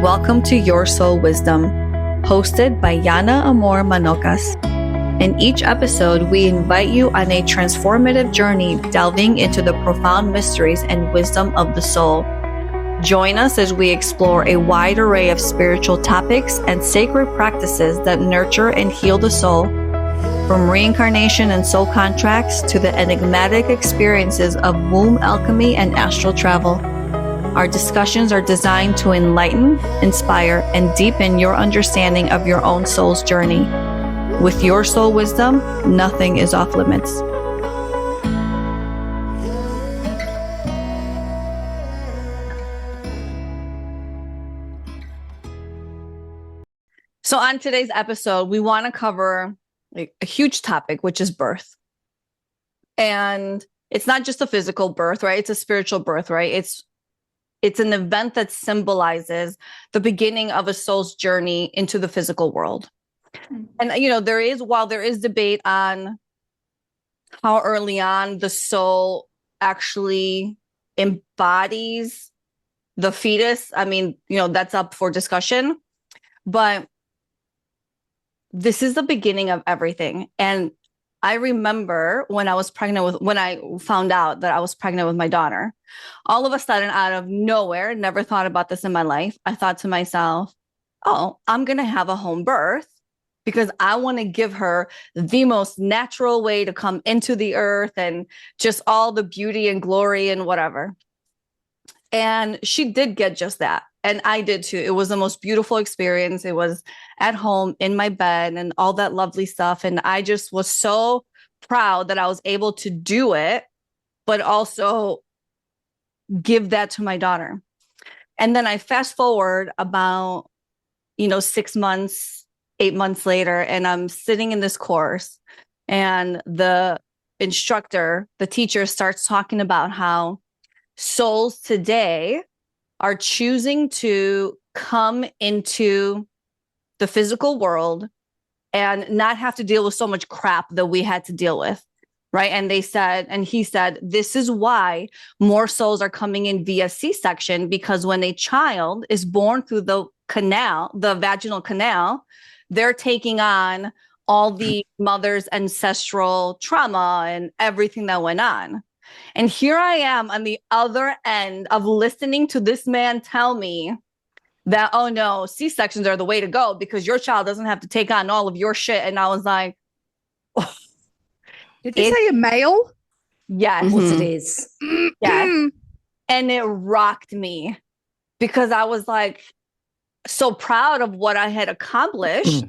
welcome to Your Soul Wisdom, hosted by Yana Amor Manocas. In each episode, we invite you on a transformative journey delving into the profound mysteries and wisdom of the soul. Join us as we explore a wide array of spiritual topics and sacred practices that nurture and heal the soul, from reincarnation and soul contracts to the enigmatic experiences of womb alchemy and astral travel. Our discussions are designed to enlighten, inspire, and deepen your understanding of your own soul's journey. With Your Soul Wisdom, nothing is off limits. So on today's episode, we want to cover a huge topic, which is birth. And it's not just a physical birth, right? It's a spiritual birth, right? It's an event that symbolizes the beginning of a soul's journey into the physical world. And, while there is debate on how early on the soul actually embodies the fetus, that's up for discussion. But this is the beginning of everything. And I remember when I found out that I was pregnant with my daughter, all of a sudden, out of nowhere, never thought about this in my life, I thought to myself, oh, I'm going to have a home birth because I want to give her the most natural way to come into the earth and just all the beauty and glory and whatever. And she did get just that. And I did too. It was the most beautiful experience. It was at home in my bed and all that lovely stuff. And I just was so proud that I was able to do it, but also give that to my daughter. And then I fast forward about, 6 months, 8 months later, and I'm sitting in this course and the instructor, the teacher starts talking about how souls today are choosing to come into the physical world and not have to deal with so much crap that we had to deal with, right? And he said, this is why more souls are coming in via C-section, because when a child is born through the vaginal canal, they're taking on all the mother's ancestral trauma and everything that went on. And here I am on the other end of listening to this man tell me that, oh no, C-sections are the way to go because your child doesn't have to take on all of your shit. And I was like, oh, did you say a male? Yes. Of course it is. Yes. And it rocked me because I was like so proud of what I had accomplished,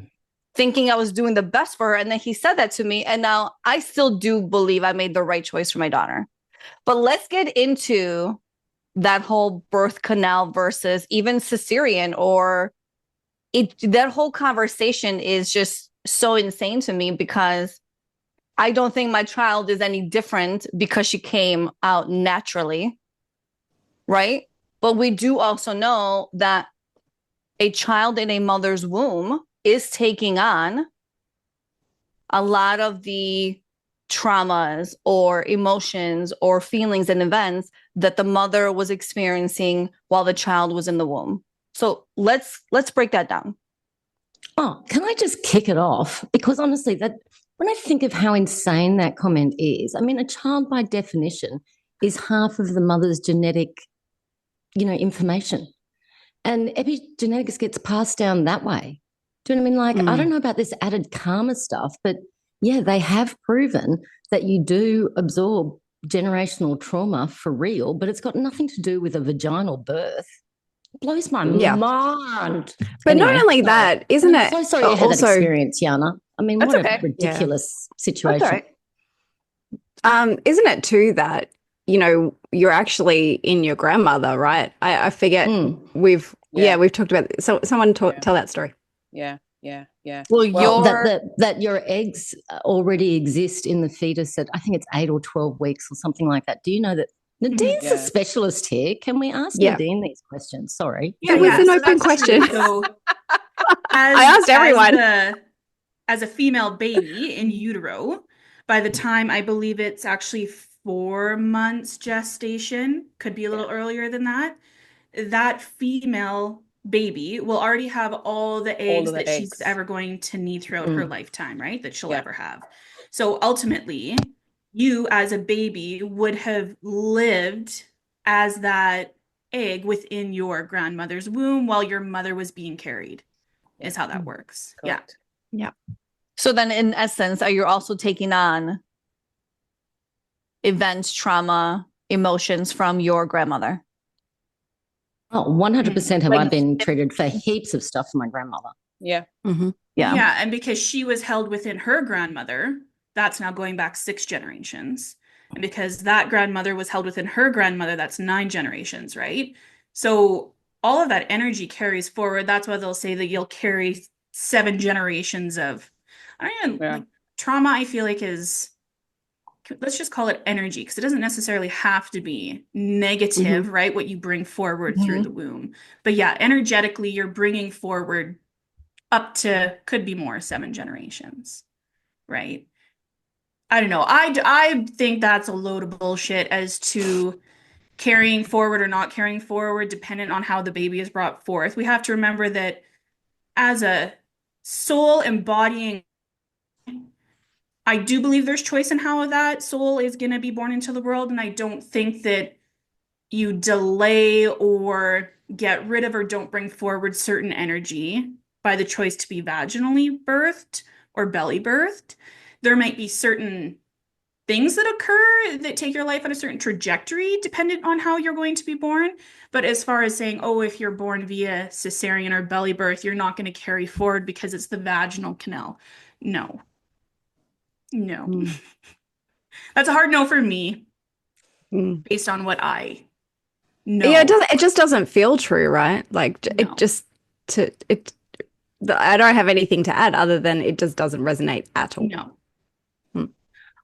thinking I was doing the best for her. And then he said that to me. And now I still do believe I made the right choice for my daughter. But let's get into that whole birth canal versus even cesarean, that whole conversation is just so insane to me because I don't think my child is any different because she came out naturally, right? But we do also know that a child in a mother's womb is taking on a lot of the traumas or emotions or feelings and events that the mother was experiencing while the child was in the womb. So let's break that down. Oh, can I just kick it off? Because honestly, that when I think of how insane that comment is, a child by definition is half of the mother's genetic, information. And epigenetics gets passed down that way. Do you know what I mean? I don't know about this added karma stuff, but yeah, they have proven that you do absorb generational trauma for real, but it's got nothing to do with a vaginal birth. It blows my mind. But anyway, not only that, isn't it? I'm so sorry you had that experience, Yana. What okay. A ridiculous situation. Right. Isn't it too that, you're actually in your grandmother, right? I forget. We've talked about it. So someone tell that story. Yeah. Well, that your eggs already exist in the fetus at, I think it's 8 or 12 weeks or something like that. Do you know that? Nadine's a specialist here. Can we ask Nadine these questions? Sorry. It was an open question. So I asked everyone. As a female baby in utero, by the time I believe it's actually 4 months gestation, could be a little earlier than that, that female baby will already have all the eggs of the that she's eggs. ever going to need throughout her lifetime, right? That she'll Yeah. ever have. So ultimately, you as a baby would have lived as that egg within your grandmother's womb while your mother was being carried, is how that works. Correct. Yeah. So then in essence, are you also taking on events, trauma, emotions from your grandmother? Oh, 100% have I Like- been treated for heaps of stuff from my grandmother. Yeah. Mm-hmm. Yeah. Yeah. And because she was held within her grandmother, that's now going back 6 generations. And because that grandmother was held within her grandmother, that's 9 generations, right? So all of that energy carries forward. That's why they'll say that you'll carry 7 generations of, I don't even like trauma, I feel like is, let's just call it energy, because it doesn't necessarily have to be negative, right? What you bring forward through the womb. But yeah, energetically, you're bringing forward up to, could be more, 7 generations, right? I don't know. I think that's a load of bullshit as to carrying forward or not carrying forward, dependent on how the baby is brought forth. We have to remember that as a soul embodying, I do believe there's choice in how that soul is going to be born into the world. And I don't think that you delay or get rid of or don't bring forward certain energy by the choice to be vaginally birthed or belly birthed. There might be certain things that occur that take your life on a certain trajectory dependent on how you're going to be born. But as far as saying, oh, if you're born via cesarean or belly birth, you're not going to carry forward because it's the vaginal canal. No. That's a hard no for me based on what I know. Yeah, it just doesn't feel true, right? Like I don't have anything to add other than it just doesn't resonate at all. No.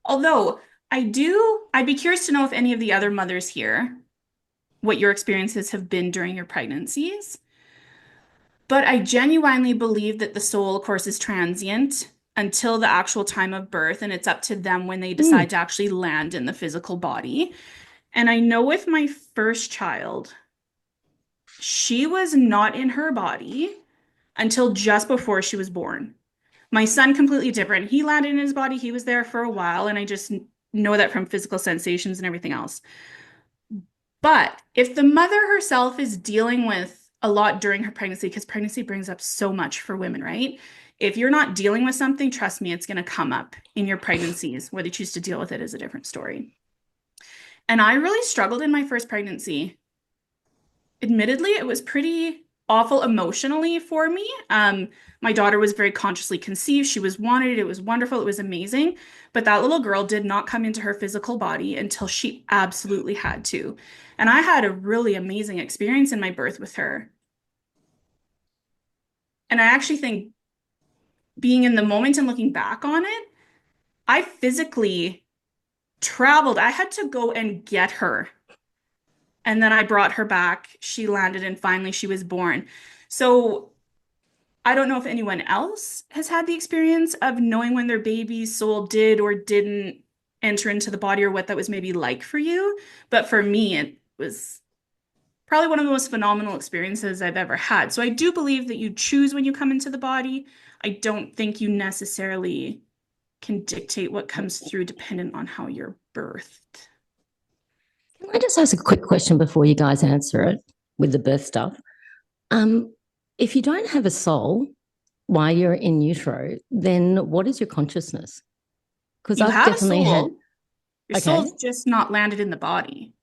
Although I'd be curious to know if any of the other mothers here, what your experiences have been during your pregnancies. But I genuinely believe that the soul, of course, is transient until the actual time of birth, and it's up to them when they decide to actually land in the physical body. And I know with my first child, she was not in her body until just before she was born. My son, completely different. He landed in his body. He was there for a while, and I just know that from physical sensations and everything else. But if the mother herself is dealing with a lot during her pregnancy, because pregnancy brings up so much for women, right? If you're not dealing with something, trust me, it's going to come up in your pregnancies. Whether you choose to deal with it is a different story. And I really struggled in my first pregnancy. Admittedly, it was pretty awful emotionally for me. My daughter was very consciously conceived. She was wanted. It was wonderful. It was amazing. But that little girl did not come into her physical body until she absolutely had to. And I had a really amazing experience in my birth with her. And I actually think being in the moment and looking back on it, I physically traveled. I had to go and get her. And then I brought her back. She landed and finally she was born. So I don't know if anyone else has had the experience of knowing when their baby's soul did or didn't enter into the body or what that was maybe like for you. But for me, it was probably one of the most phenomenal experiences I've ever had. So I do believe that you choose when you come into the body. I don't think you necessarily can dictate what comes through dependent on how you're birthed. Can I just ask a quick question before you guys answer it with the birth stuff? If you don't have a soul while you're in utero, then what is your consciousness? Because You I've have a definitely soul. had. Your soul's just not landed in the body.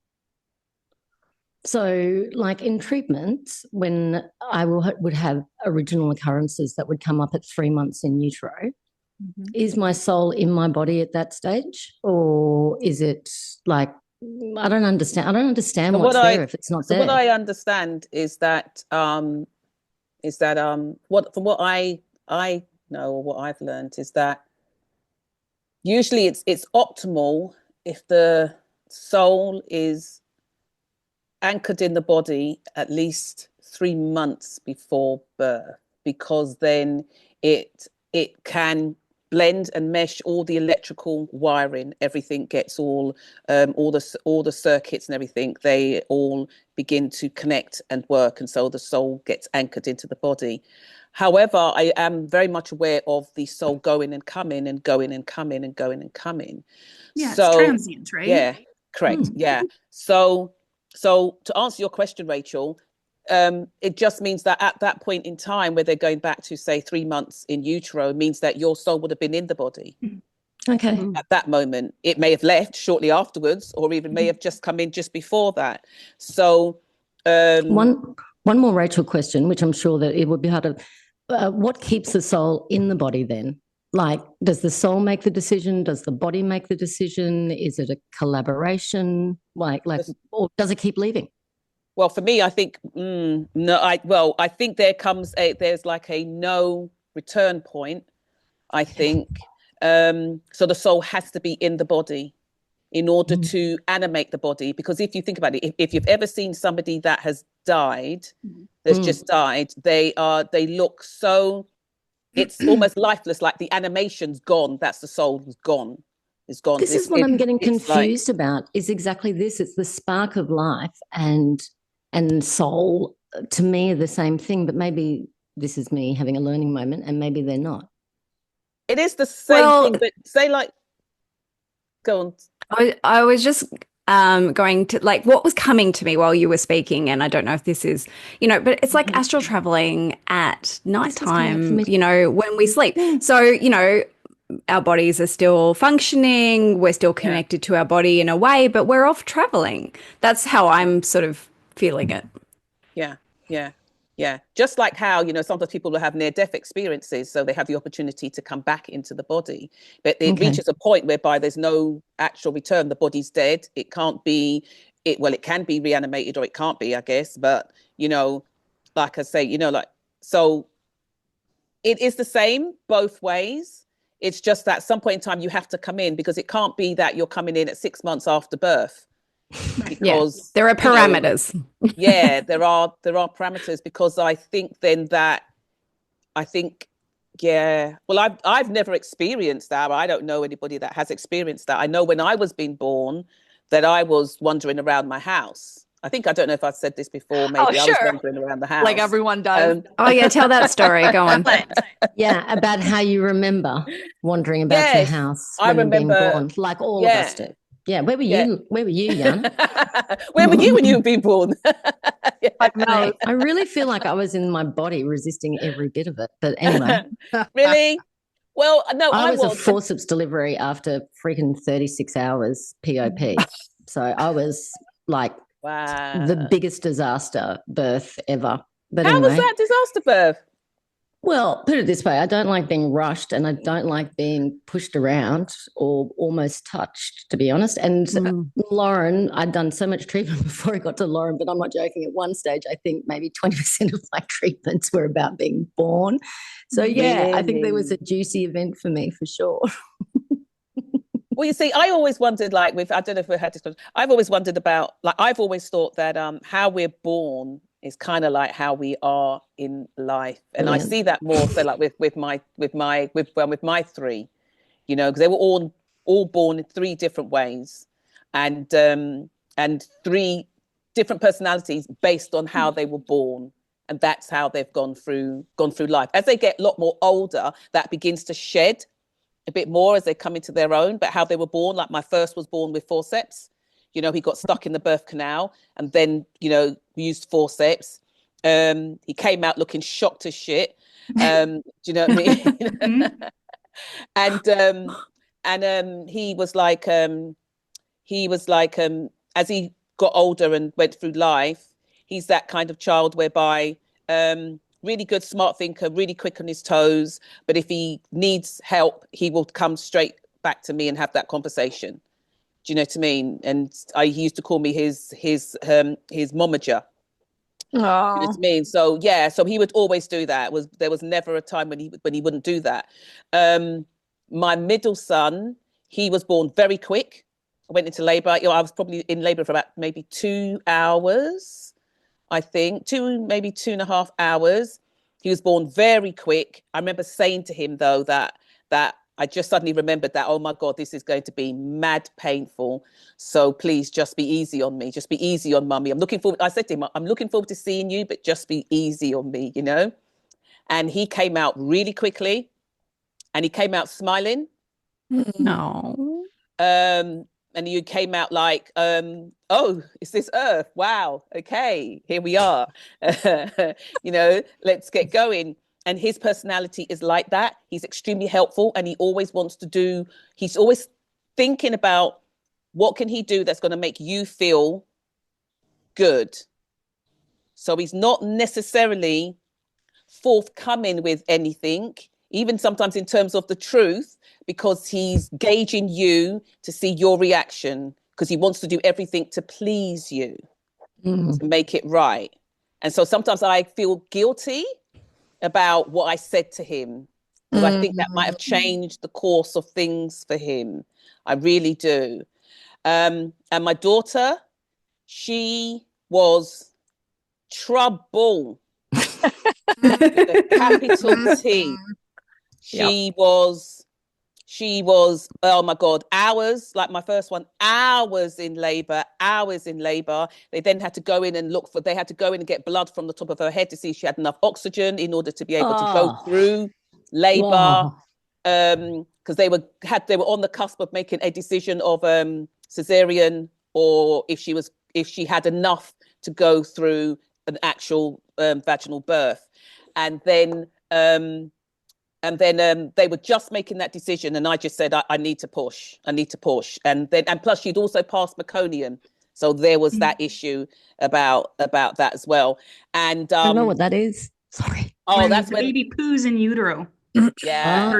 So, like in treatments, when I would have original occurrences that would come up at 3 months in utero, is my soul in my body at that stage, or is it like I don't understand? I don't understand what's there if it's not there. What I understand is that what from what I know or what I've learned is that usually it's optimal if the soul is anchored in the body at least 3 months before birth, because then it can blend and mesh all the electrical wiring. Everything gets all the circuits and everything. They all begin to connect and work, and so the soul gets anchored into the body. However, I am very much aware of the soul going and coming and going and coming and going and coming. Yeah, So it's transient, right? yeah, correct. Yeah. So to answer your question, Rachel, it just means that at that point in time where they're going back to, say, 3 months in utero, means that your soul would have been in the body. Okay. At that moment. It may have left shortly afterwards, or even may have just come in just before that. So one more Rachel question, which I'm sure that it would be hard to, what keeps the soul in the body then? Like, does the soul make the decision? Does the body make the decision? Is it a collaboration? Like, or does it keep leaving? Well, for me, I think no. I think there's like a no return point. I think so. The soul has to be in the body in order to animate the body. Because if you think about it, if you've ever seen somebody that has died, that's just died, they look so. It's almost lifeless. Like the animation's gone. That's the soul who's gone. It's gone. This is what I'm getting confused about. Is exactly this. It's the spark of life and soul, to me, are the same thing, but maybe this is me having a learning moment and maybe they're not. It is the same thing, but say like, go on. I was just going to, like, what was coming to me while you were speaking, and I don't know if this is, but it's like astral traveling at nighttime, when we sleep. So, our bodies are still functioning, we're still connected to our body in a way, but we're off traveling. That's how I'm sort of feeling it. Yeah. Just like how, sometimes people will have near-death experiences, so they have the opportunity to come back into the body. But it reaches a point whereby there's no actual return. The body's dead. It can't be, it can be reanimated or it can't be, I guess. But, like I say, so it is the same both ways. It's just that at some point in time you have to come in, because it can't be that you're coming in at 6 months after birth. Because there are parameters. There are parameters, because I think well, I've never experienced that. I don't know anybody that has experienced that. I know when I was being born that I was wandering around my house. I don't know if I've said this before. Maybe I was wandering around the house like everyone does. Tell that story. Go on. About how you remember wandering about your house when you're being born, like all of us do. Yeah, where were you? Where were you, Jan? Where were you when you were being born? I really feel like I was in my body resisting every bit of it. But anyway. Really? Well, no, I was a forceps delivery after freaking 36 hours POP. So I was like the biggest disaster birth ever. But how anyway, was that disaster birth? Well, put it this way, I don't like being rushed and I don't like being pushed around or almost touched, to be honest. And Lauren, I'd done so much treatment before I got to Lauren, but I'm not joking. At one stage, I think maybe 20% of my treatments were about being born. So, yeah, I think there was a juicy event for me for sure. Well, you see, I always wondered, I don't know if we had this, I've always wondered about, I've always thought that how we're born is kind of like how we are in life. And I see that more so with my three, because they were all born in 3 different ways and 3 different personalities based on how they were born. And that's how they've gone through life. As they get a lot more older, that begins to shed a bit more as they come into their own. But how they were born, like my first was born with forceps. He got stuck in the birth canal and then, we used forceps. He came out looking shocked as shit. Do you know what I mean? And he was like, as he got older and went through life, he's that kind of child whereby really good, smart thinker, really quick on his toes. But if he needs help, he will come straight back to me and have that conversation. Do you know what I mean? And he used to call me his momager. Oh. You know what I mean? So so he would always do that. There was never a time when he wouldn't do that. My middle son, he was born very quick. I went into labor. I was probably in labor for about maybe 2 hours, I think, maybe 2.5 hours. He was born very quick. I remember saying to him though that I just suddenly remembered that, oh my God, this is going to be mad painful. So please just be easy on me. Just be easy on mummy. I said to him, I'm looking forward to seeing you, but just be easy on me, you know? And he came out really quickly, and he came out smiling. No. And you came out like, oh, it's this earth. Wow. Okay, here we are. You know, let's get going. And his personality is like that. He's extremely helpful, and he always wants to do, he's always thinking about what can he do that's going to make you feel good. So he's not necessarily forthcoming with anything, even sometimes in terms of the truth, because he's gauging you to see your reaction, because he wants to do everything to please you, to make it right. And so sometimes I feel guilty about what I said to him, because I think that might have changed the course of things for him. I really do. And my daughter, she was trouble. Capital T. She was, oh my God, hours, like my first one, hours in labor. They then had to go in and get blood from the top of her head to see if she had enough oxygen in order to be able to go through labor. Because they were on the cusp of making a decision of cesarean, or if she had enough to go through an actual vaginal birth. And then they were just making that decision, and I just said, I need to push. And plus she'd also passed meconium, so there was that issue about that as well. And I don't know what that is. Sorry. Oh, that's when the baby poos in utero. Yeah.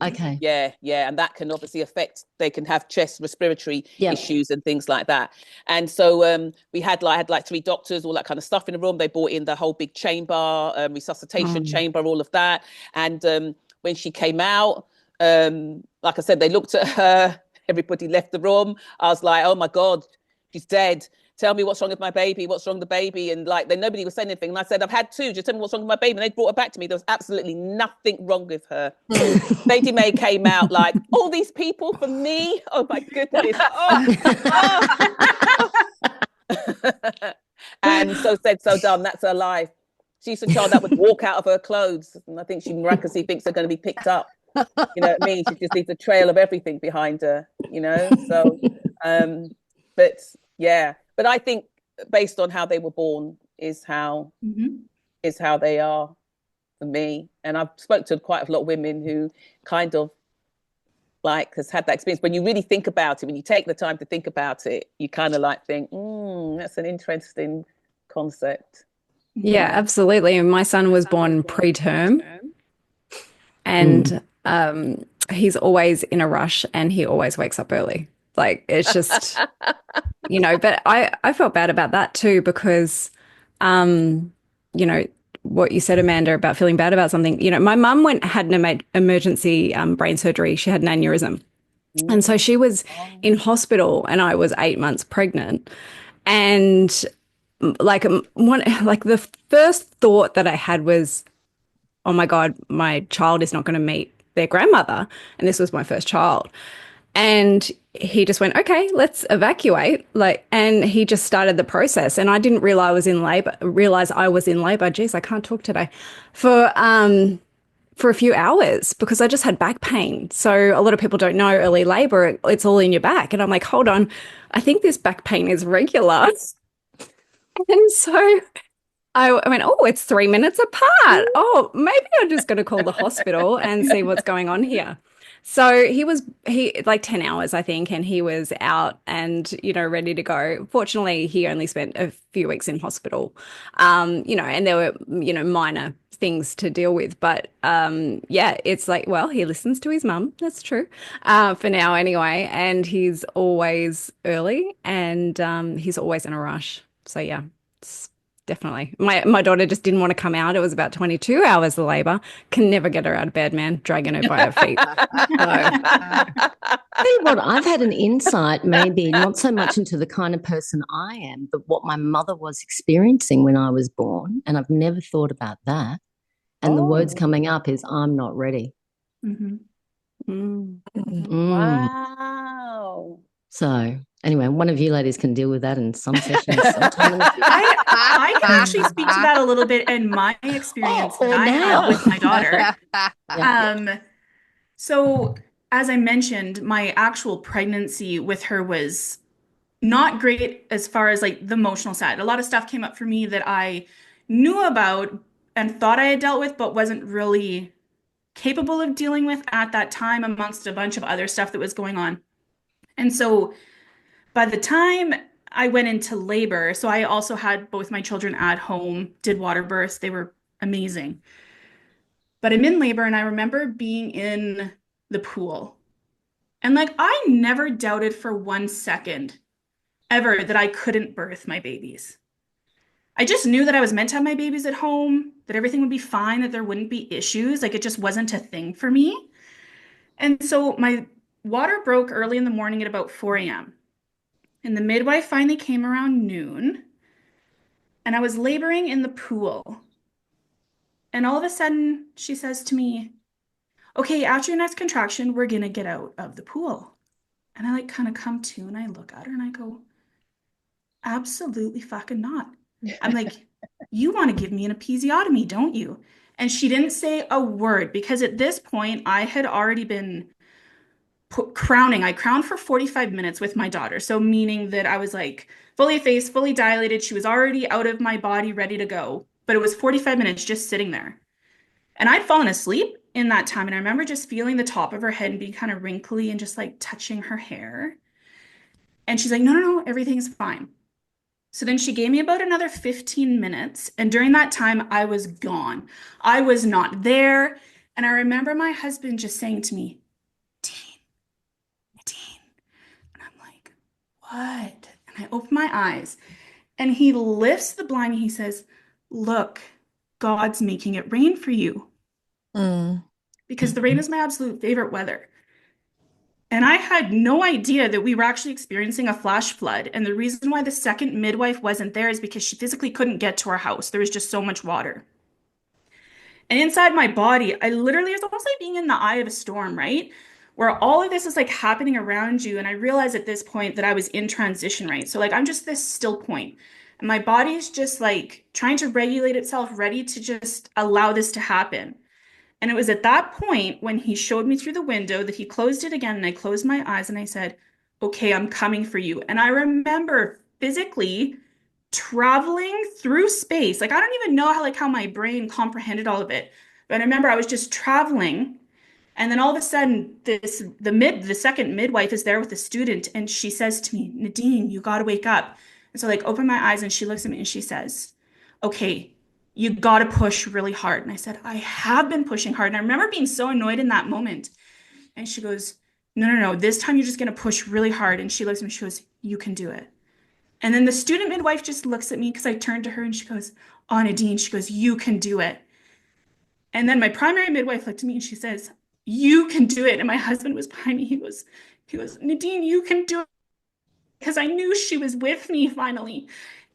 Okay. Yeah. And that can obviously affect, they can have chest respiratory issues and things like that. And so we had like 3 doctors, all that kind of stuff in the room. They brought in the whole big chamber, resuscitation chamber, all of that. And when she came out, like I said, they looked at her, everybody left the room. I was like, oh my God, she's dead. Tell me what's wrong with my baby. What's wrong with the baby? And like, nobody was saying anything. And I said, I've had 2. Just tell me what's wrong with my baby. And they brought her back to me. There was absolutely nothing wrong with her. Lady May came out like, all these people for me. Oh my goodness. And so said, so done. That's her life. She's a child that would walk out of her clothes. And I think she miraculously thinks they're going to be picked up. You know what I mean? She just leaves a trail of everything behind her, you know? So, but yeah. But I think based on how they were born is how they are for me. And I've spoken to quite a lot of women who kind of like has had that experience. When you really think about it, when you take the time to think about it, you kind of like think, that's an interesting concept. Yeah, absolutely. And my son was born preterm, and he's always in a rush, and he always wakes up early. Like, it's just, you know, but I felt bad about that too, because, you know, what you said, Amanda, about feeling bad about something, you know, my mum had an emergency brain surgery. She had an aneurysm. And so she was in hospital, and I was 8 months pregnant. And like the first thought that I had was, oh my God, my child is not going to meet their grandmother. And this was my first child. And he just went, okay, let's evacuate. And he just started the process. And I didn't realize I was in labor. Geez, I can't talk today. For a few hours, because I just had back pain. So a lot of people don't know early labor, it's all in your back. And I'm like, hold on, I think this back pain is regular. And so I went, oh, it's 3 minutes apart. Oh, maybe I'm just going to call the hospital and see what's going on here. So he like 10 hours, I think, and he was out and, you know, ready to go. Fortunately, he only spent a few weeks in hospital, you know, and there were, you know, minor things to deal with. But yeah, it's like, well, he listens to his mum. That's true, for now anyway. And he's always early, and he's always in a rush. So yeah, it's definitely. My daughter just didn't want to come out. It was about 22 hours of labor. Can never get her out of bed, man. Dragging her by her feet. Tell you what, I've had an insight, maybe not so much into the kind of person I am, but what my mother was experiencing when I was born. And I've never thought about that. And the words coming up is, I'm not ready. Mm. Mm. Wow. So anyway, one of you ladies can deal with that in some sessions sometime in the future. I can actually speak to that a little bit and my experience that or I now. had with my daughter. Yeah. So as I mentioned, my actual pregnancy with her was not great as far as like the emotional side. A lot of stuff came up for me that I knew about and thought I had dealt with, but wasn't really capable of dealing with at that time, amongst a bunch of other stuff that was going on. And so by the time I went into labor, so I also had both my children at home, did water births. They were amazing. But I'm in labor and I remember being in the pool. And like I never doubted for 1 second ever that I couldn't birth my babies. I just knew that I was meant to have my babies at home, that everything would be fine, that there wouldn't be issues. Like it just wasn't a thing for me. And so my water broke early in the morning at about 4 a.m. And the midwife finally came around noon, and I was laboring in the pool. And all of a sudden, she says to me, okay, after your next contraction, we're gonna get out of the pool. And I like kind of come to and I look at her and I go, absolutely fucking not. I'm like, you want to give me an episiotomy, don't you? And she didn't say a word because at this point I had already been crowning. I crowned for 45 minutes with my daughter. So meaning that I was like fully effaced, fully dilated. She was already out of my body, ready to go. But it was 45 minutes just sitting there. And I'd fallen asleep in that time. And I remember just feeling the top of her head and being kind of wrinkly and just like touching her hair. And she's like, no, no, no, everything's fine. So then she gave me about another 15 minutes. And during that time, I was gone. I was not there. And I remember my husband just saying to me, Dean, Dean. And I'm like, what? And I open my eyes and he lifts the blind and he says, look, God's making it rain for you. Mm. Because the rain is my absolute favorite weather. And I had no idea that we were actually experiencing a flash flood. And the reason why the second midwife wasn't there is because she physically couldn't get to our house. There was just so much water. And inside my body, I literally, it was almost like being in the eye of a storm, right? Where all of this is like happening around you. And I realized at this point that I was in transition, right? So, like, I'm just this still point. And my body is just like trying to regulate itself, ready to just allow this to happen. And it was at that point when he showed me through the window that he closed it again. And I closed my eyes and I said, okay, I'm coming for you. And I remember physically traveling through space. Like I don't even know how my brain comprehended all of it. But I remember I was just traveling and then all of a sudden the second midwife is there with the student and she says to me, Nadine, you got to wake up. And so like open my eyes and she looks at me and she says, okay, you got to push really hard. And I said, I have been pushing hard. And I remember being so annoyed in that moment. And she goes, no, no, no, this time you're just going to push really hard. And she looks at me, she goes, you can do it. And then the student midwife just looks at me because I turned to her and she goes, oh, Nadine, she goes, you can do it. And then my primary midwife looked at me and she says, you can do it. And my husband was behind me. He goes, Nadine, you can do it. Because I knew she was with me finally.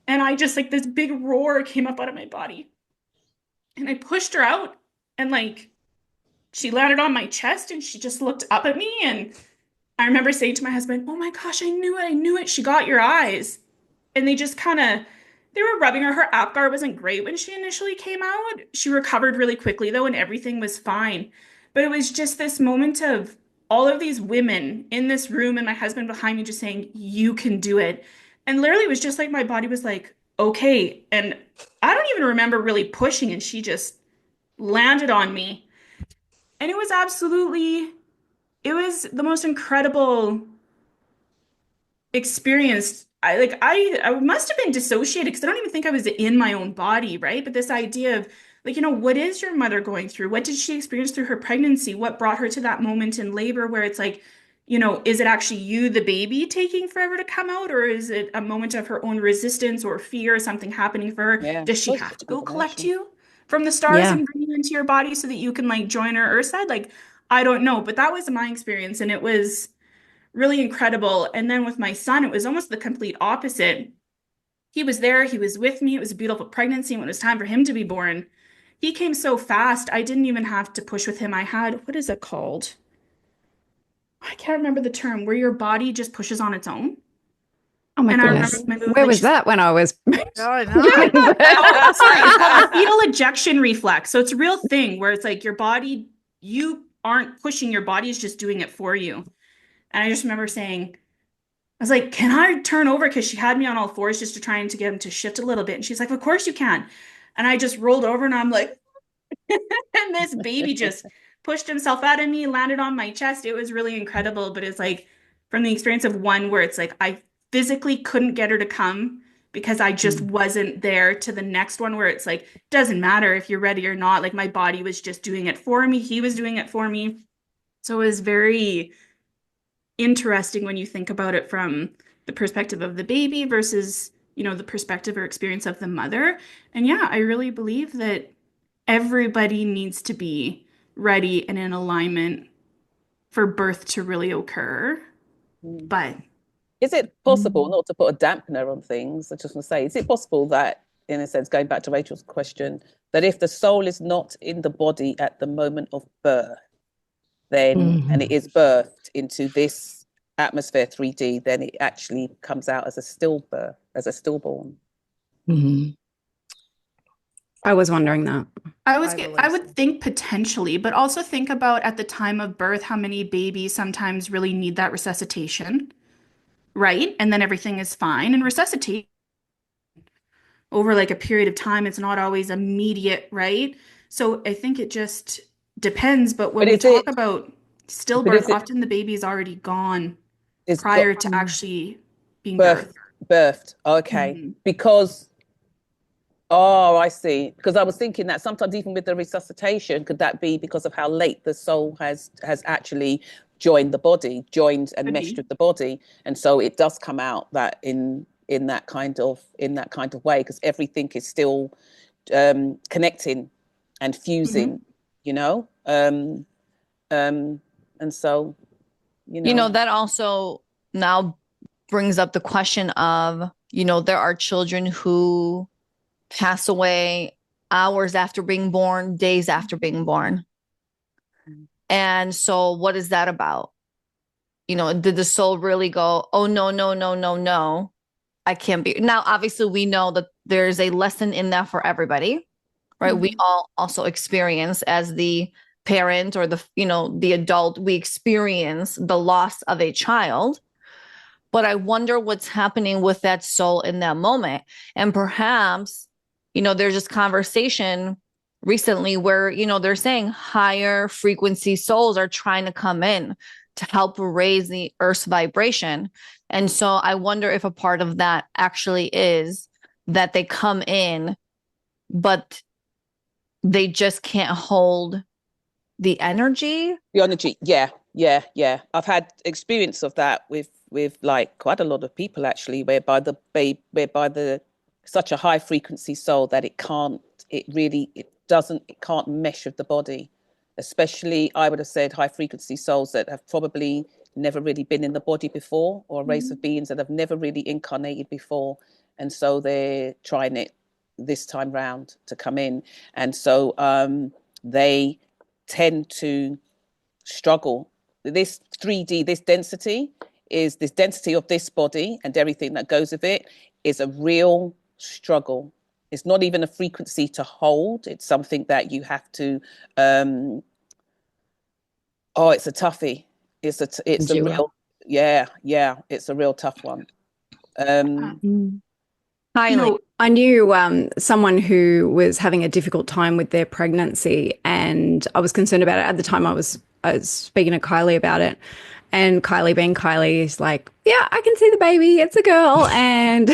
And I just like this big roar came up out of my body. And I pushed her out and like she landed on my chest and she just looked up at me. And I remember saying to my husband, oh my gosh, I knew it. I knew it. She got your eyes. And they just kind of they were rubbing her. Her Apgar wasn't great when she initially came out. She recovered really quickly though, and everything was fine. But it was just this moment of all of these women in this room and my husband behind me just saying, you can do it. And literally it was just like my body was like, okay. And I don't even remember really pushing, and she just landed on me. And it was the most incredible experienced I must have been dissociated because I don't even think I was in my own body, right? But this idea of like, what is your mother going through? What did she experience through her pregnancy? What brought her to that moment in labor where it's like, is it actually you, the baby, taking forever to come out, or is it a moment of her own resistance or fear or something happening for her? Yeah, Does she was have a to go collect combination. you from the stars Yeah. and bring you into your body so that you can like join her Earth side? Like, I don't know, but that was my experience, and it was really incredible. And then with my son, it was almost the complete opposite. He was there, he was with me. It was a beautiful pregnancy. And when it was time for him to be born, he came so fast. I didn't even have to push with him. I had, what is it called? I can't remember the term, where your body just pushes on its own. Oh my And I remember goodness. my mom, Where like, was she's that when I was Oh, I know. giving birth? oh, sorry, it's called the fetal ejection reflex. So it's a real thing where it's like your body, you aren't pushing, your body is just doing it for you. And I just remember saying, I was like, can I turn over? Because she had me on all fours just to trying to get him to shift a little bit. And she's like, of course you can. And I just rolled over and I'm like, and this baby just pushed himself out of me, landed on my chest. It was really incredible. But it's like from the experience of one where it's like I physically couldn't get her to come because I just wasn't there, to the next one where it's like, doesn't matter if you're ready or not. Like my body was just doing it for me. He was doing it for me. So it was very interesting when you think about it from the perspective of the baby versus, the perspective or experience of the mother. And yeah, I really believe that everybody needs to be ready and in alignment for birth to really occur. But Is it possible, not to put a dampener on things, I just want to say, is it possible that, in a sense, going back to Rachel's question, that if the soul is not in the body at the moment of birth, then, and it is birthed into this atmosphere 3D, then it actually comes out as a stillbirth, as a stillborn? I was wondering that. I would think potentially, but also think about at the time of birth how many babies sometimes really need that resuscitation, right? And then everything is fine. And resuscitate over like a period of time, it's not always immediate, right? So I think it just depends. But when But we is talk it, about but stillbirth, is it, often the baby is already gone is got prior to actually being birth, birthed. birthed, okay. Mhm. Because, oh, I see. Because I was thinking that sometimes even with the resuscitation, could that be because of how late the soul has actually joined the body, joined and Could meshed be. with the body, and so it does come out that in that kind of way, because everything is still connecting and fusing, Mhm. you know. And so, That also now brings up the question of, there are children who pass away hours after being born, days after being born. And so what is that about? Did the soul really go, oh, no, no, no, no, no, I can't be. Now, obviously, we know that there's a lesson in that for everybody, right? We Mhm. all also experience as the parent or the adult, we experience the loss of a child. But I wonder what's happening with that soul in that moment. And perhaps, there's this conversation recently where, they're saying higher frequency souls are trying to come in to help raise the earth's vibration. And so I wonder if a part of that actually is that they come in, but they just can't hold the energy. the energy, yeah. I've had experience of that with like quite a lot of people actually, whereby the such a high frequency soul that it can't mesh with the body. Especially, I would have said high frequency souls that have probably never really been in the body before, or a race of beings that have never really incarnated before, and so they're trying it this time round to come in, and so they tend to struggle. This 3D, this density of this body and everything that goes with it is a real struggle. It's not even a frequency to hold. It's something that you have to. Oh, it's a toughie. It's a Endure. real, yeah. It's a real tough one. Um, Highly. I knew someone who was having a difficult time with their pregnancy, and I was concerned about it at the time. I was speaking to Kylie about it, and Kylie, being Kylie, is like, "Yeah, I can see the baby. It's a girl." And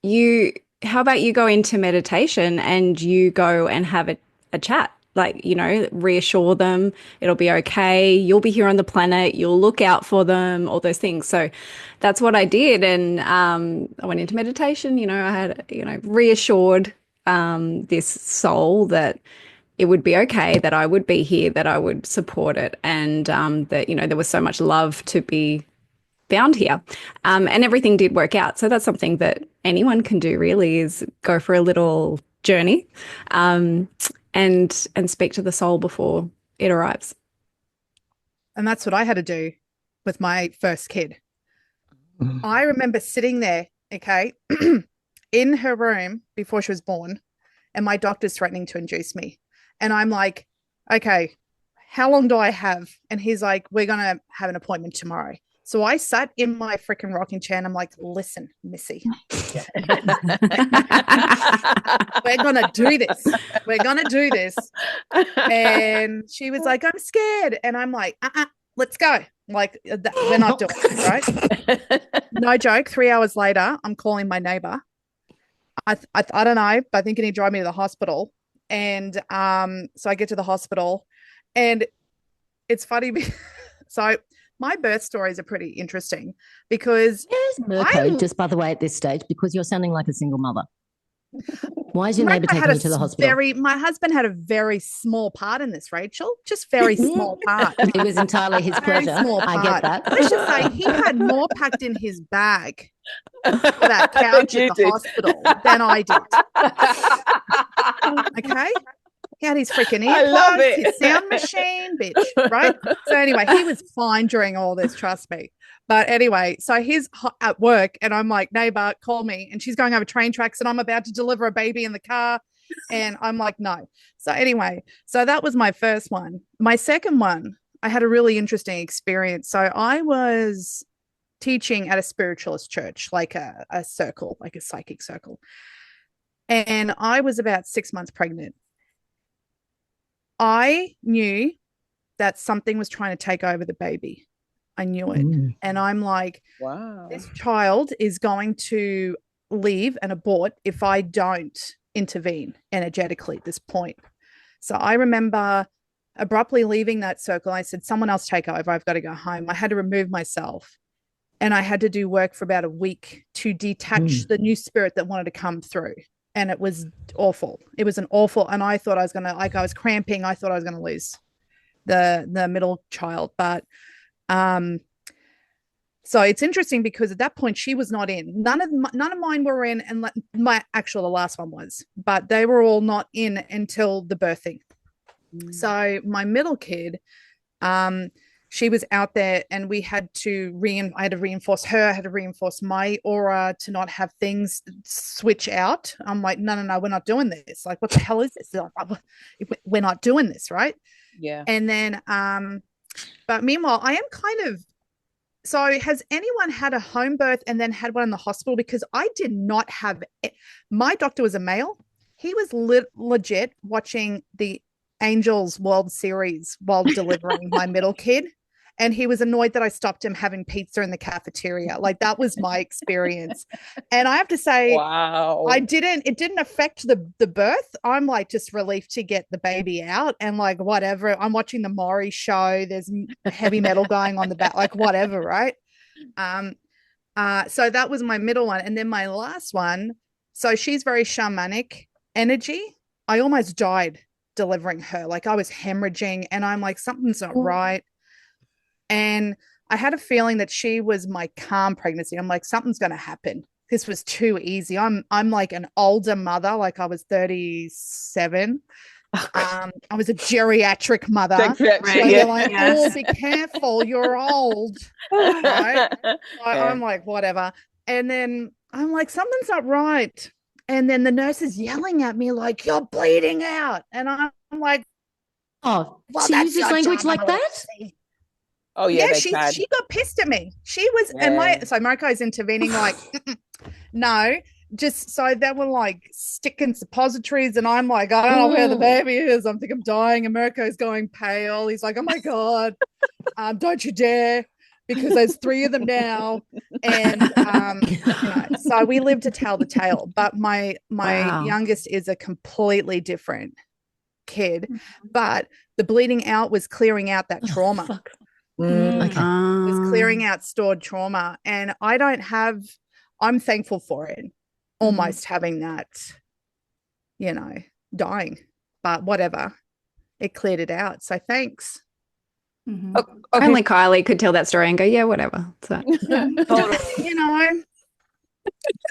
you, how about you go into meditation and you go and have a chat? Like, reassure them it'll be okay. You'll be here on the planet. You'll look out for them, all those things. So that's what I did. And I went into meditation. I had, reassured this soul that it would be okay, that I would be here, that I would support it, and that, there was so much love to be found here. And everything did work out. So that's something that anyone can do, really, is go for a little journey, and speak to the soul before it arrives. And that's what I had to do with my first kid. I remember sitting there, okay, in her room before she was born, and my doctor's threatening to induce me. And I'm like, okay, how long do I have? And he's like, we're going to have an appointment tomorrow. So I sat in my freaking rocking chair and I'm like, listen, Missy, we're going to do this. We're going to do this. And she was like, I'm scared. And I'm like, let's go. Like, we're not doing it, right? No joke. 3 hours later, I'm calling my neighbor. I don't know, but I think he need to drive me to the hospital. And so I get to the hospital, and it's funny. So my birth stories are pretty interesting because Mirko, just by the way, at this stage, because you're sounding like a single mother. Why is your neighbour taking you to the hospital? My husband had a very small part in this, Rachel. Just very small part. It was entirely his pleasure. I get that. Let's just say he had more packed in his bag for that couch at the hospital than I did. Okay? He had his freaking earplugs, his sound machine, bitch, right? So anyway, he was fine during all this, trust me. But anyway, so he's at work and I'm like, neighbor, call me. And she's going over train tracks and I'm about to deliver a baby in the car. And I'm like, no. So anyway, so that was my first one. My second one, I had a really interesting experience. So I was teaching at a spiritualist church, like a circle, like a psychic circle. And I was about 6 months pregnant. I knew that something was trying to take over the baby. I knew it. And I'm like, wow, this child is going to leave and abort if I don't intervene energetically at this point. So I remember abruptly leaving that circle. I said, someone else take over. I've got to go home. I had to remove myself. And I had to do work for about a week to detach the new spirit that wanted to come through. And it was awful. It was an awful, and I thought I was going to, like, I was cramping. I thought I was going to lose the middle child. But so it's interesting because at that point she was not in. None of mine were in, and the last one was, but they were all not in until the birthing. So my middle kid, she was out there, and we had to I had to reinforce her. I had to reinforce my aura to not have things switch out. I'm like, no, we're not doing this. Like, what the hell is this? We're not doing this, right? Yeah. And then, but meanwhile, I am kind of. So, has anyone had a home birth and then had one in the hospital? Because I did not have it. My doctor was a male. He was legit watching the Angels World Series while delivering my middle kid. And he was annoyed that I stopped him having pizza in the cafeteria. Like, that was my experience. And I have to say, wow, it didn't affect the birth. I'm like just relieved to get the baby out and like whatever. I'm watching the Maury show. There's heavy metal going on the back, like whatever, right? So that was my middle one. And then my last one, so she's very shamanic energy. I almost died delivering her. Like, I was hemorrhaging and I'm like, something's not right. And I had a feeling that she was my calm pregnancy. I'm like, something's going to happen. This was too easy. I'm like an older mother. Like, I was 37. I was a geriatric mother. They're like, oh, be careful. You're old. Right? I'm like, whatever. And then I'm like, something's not right. And then the nurse is yelling at me like, you're bleeding out. And I'm like, oh, well, she uses language like that? Oh yeah, she got pissed at me. She was, and so Marco's intervening like, no, just so they were like sticking suppositories, and I'm like, I don't know where the baby is. I think I'm dying. And Marco's going pale. He's like, oh my god, don't you dare, because there's 3 of them now, and so we live to tell the tale. But my youngest is a completely different kid, but the bleeding out was clearing out that trauma. It was clearing out stored trauma, and I'm thankful for it, almost having that, dying, but whatever, it cleared it out. So thanks. Okay. Only Kylie could tell that story and go, yeah, whatever. So totally.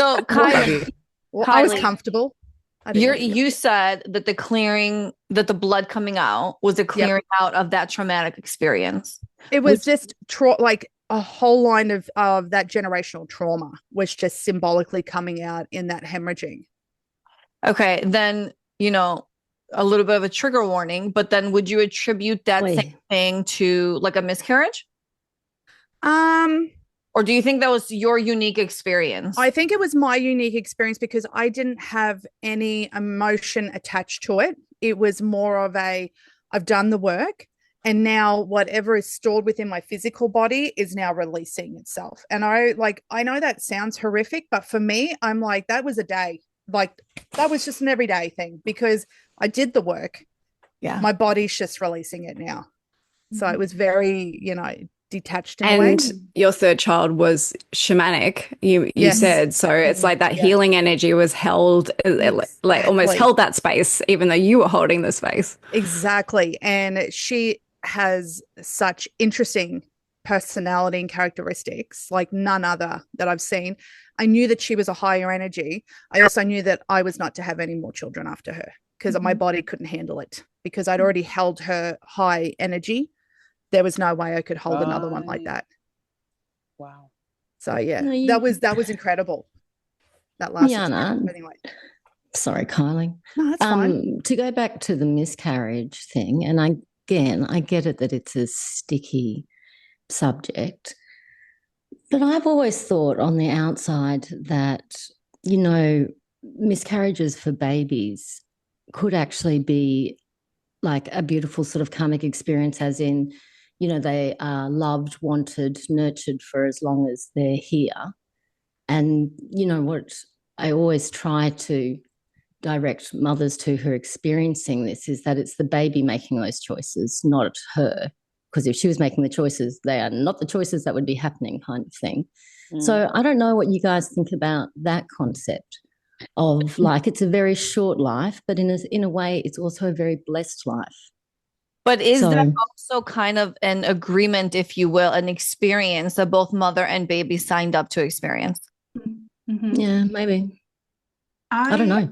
So Kylie, I was comfortable. You said that the blood coming out was a clearing out of that traumatic experience. It was just like a whole line of that generational trauma was just symbolically coming out in that hemorrhaging. Okay, then, a little bit of a trigger warning, but then would you attribute that same thing to like a miscarriage? Or do you think that was your unique experience? I think it was my unique experience because I didn't have any emotion attached to it. It was more of I've done the work, and now whatever is stored within my physical body is now releasing itself. And I know that sounds horrific, but for me, I'm like, that was a day. Like, that was just an everyday thing because I did the work. Yeah. My body's just releasing it now. So it was very, detached in a And way. your third child was shamanic, you Yes. said. So it's like that healing energy was held, like almost held that space, even though you were holding the space. Exactly. And she has such interesting personality and characteristics, like none other that I've seen. I knew that she was a higher energy. I also knew that I was not to have any more children after her because my body couldn't handle it because I'd already held her high energy. There was no way I could hold another one like that. Wow. So yeah, that was incredible. That last anyway. Sorry, Kylie. No, that's fine. To go back to the miscarriage thing, and I get it that it's a sticky subject, but I've always thought on the outside that, miscarriages for babies could actually be like a beautiful sort of karmic experience, as in, they are loved, wanted, nurtured for as long as they're here. And what I always try to direct mothers to who are experiencing this is that it's the baby making those choices, not her. Because if she was making the choices, they are not the choices that would be happening, kind of thing. So I don't know what you guys think about that concept of, like, it's a very short life, but in a way, it's also a very blessed life. But is that also kind of an agreement, if you will, an experience that both mother and baby signed up to experience? Yeah, maybe. I don't know.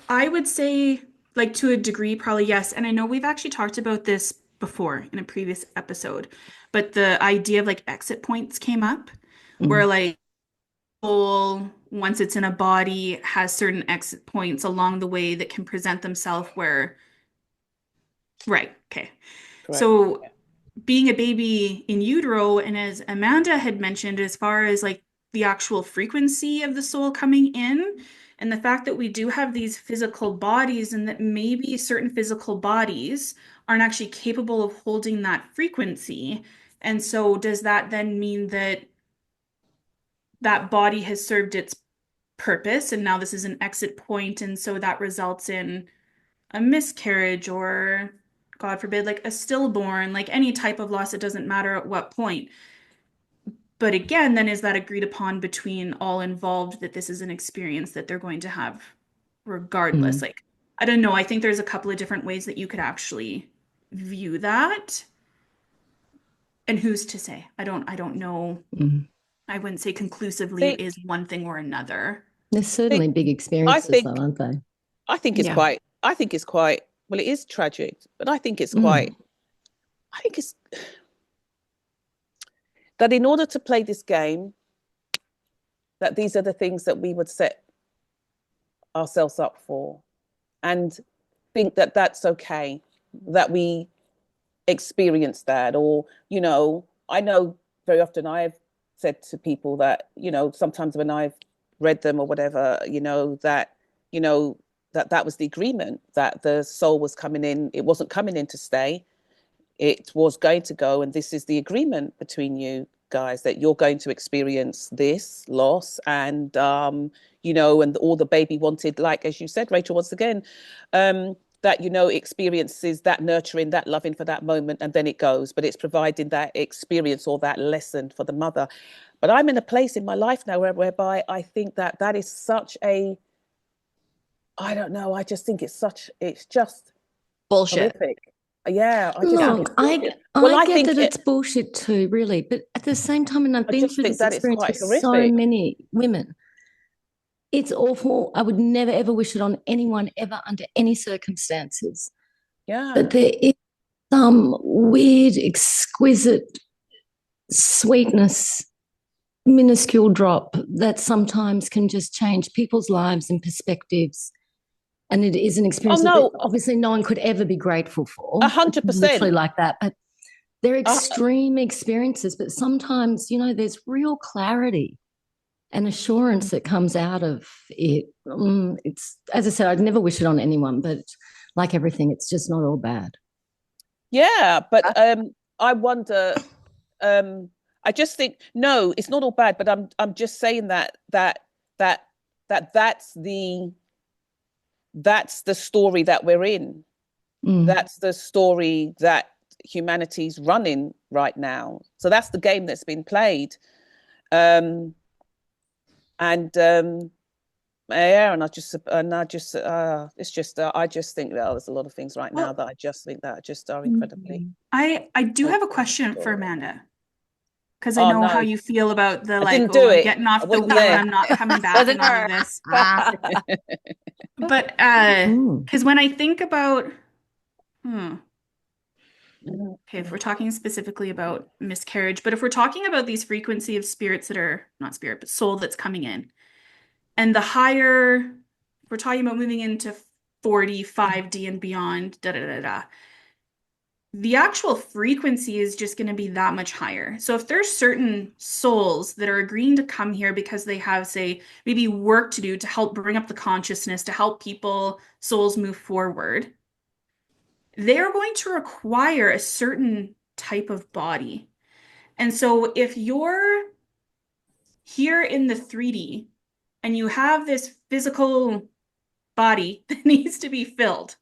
I would say, like, to a degree, probably yes. And I know we've actually talked about this before in a previous episode, but the idea of like exit points came up where like soul, once it's in a body, has certain exit points along the way that can present themselves where, right, okay. Correct. So being a baby in utero, and as Amanda had mentioned, as far as like the actual frequency of the soul coming in, and the fact that we do have these physical bodies, and that maybe certain physical bodies aren't actually capable of holding that frequency. And so does that then mean that that body has served its purpose and now this is an exit point, and so that results in a miscarriage or, God forbid, like a stillborn, like any type of loss? It doesn't matter at what point. But again, then is that agreed upon between all involved that this is an experience that they're going to have regardless? Like, I don't know. I think there's a couple of different ways that you could actually view that. And who's to say? I don't know. I wouldn't say conclusively it is one thing or another. There's certainly big experiences, though, aren't they? I think it's quite, well, it is tragic, but I think it's that in order to play this game, that these are the things that we would set ourselves up for, and think that that's okay, that we experience that. Or, I know very often I've said to people that, sometimes when I've read them or whatever, that was the agreement, that the soul was coming in. It wasn't coming in to stay. It was going to go. And this is the agreement between you guys, that you're going to experience this loss. And, and all the baby wanted, like, as you said, Rachel, once again, that, experiences that nurturing, that loving for that moment, and then it goes. But it's providing that experience or that lesson for the mother. But I'm in a place in my life now whereby I think that is such a, I don't know, I just think it's just bullshit. Horrific. Yeah, I just Look, I get that it's bullshit too, really. But at the same time, and I've been through this experience with so many women, it's awful. I would never, ever wish it on anyone, ever, under any circumstances. Yeah. But there is some weird, exquisite sweetness, minuscule drop that sometimes can just change people's lives and perspectives. And it is an experience that obviously no one could ever be grateful for. 100%. Literally like that. But they're extreme experiences. But sometimes, you know, there's real clarity and assurance that comes out of it. It's, as I said, I'd never wish it on anyone, but like everything, it's just not all bad. Yeah, but I wonder. I just think no, it's not all bad. But I'm just saying that's the story that we're in. That's the story that humanity's running right now. So that's the game that's been played. Yeah, and I just it's just I just think that there's a lot of things right now that I just think that just are incredibly. I do have a question for Amanda, because I know how you feel about the getting off the wheel and I'm not coming back and all of this. But because when I think about okay, if we're talking specifically about miscarriage, but if we're talking about these frequency of spirits that are not spirit, but soul that's coming in, and the higher we're talking about moving into 40, 5D and beyond, the actual frequency is just going to be that much higher. So if there's certain souls that are agreeing to come here because they have, say, maybe work to do to help bring up the consciousness, to help souls move forward, they are going to require a certain type of body. And so if you're here in the 3D and you have this physical body that needs to be filled,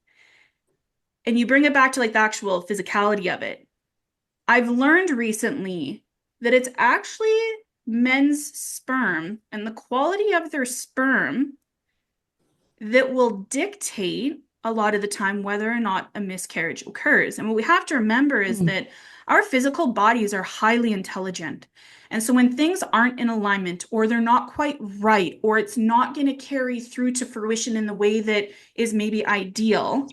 and you bring it back to like the actual physicality of it, I've learned recently that it's actually men's sperm and the quality of their sperm that will dictate a lot of the time whether or not a miscarriage occurs. And what we have to remember is that our physical bodies are highly intelligent. And so when things aren't in alignment, or they're not quite right, or it's not going to carry through to fruition in the way that is maybe ideal,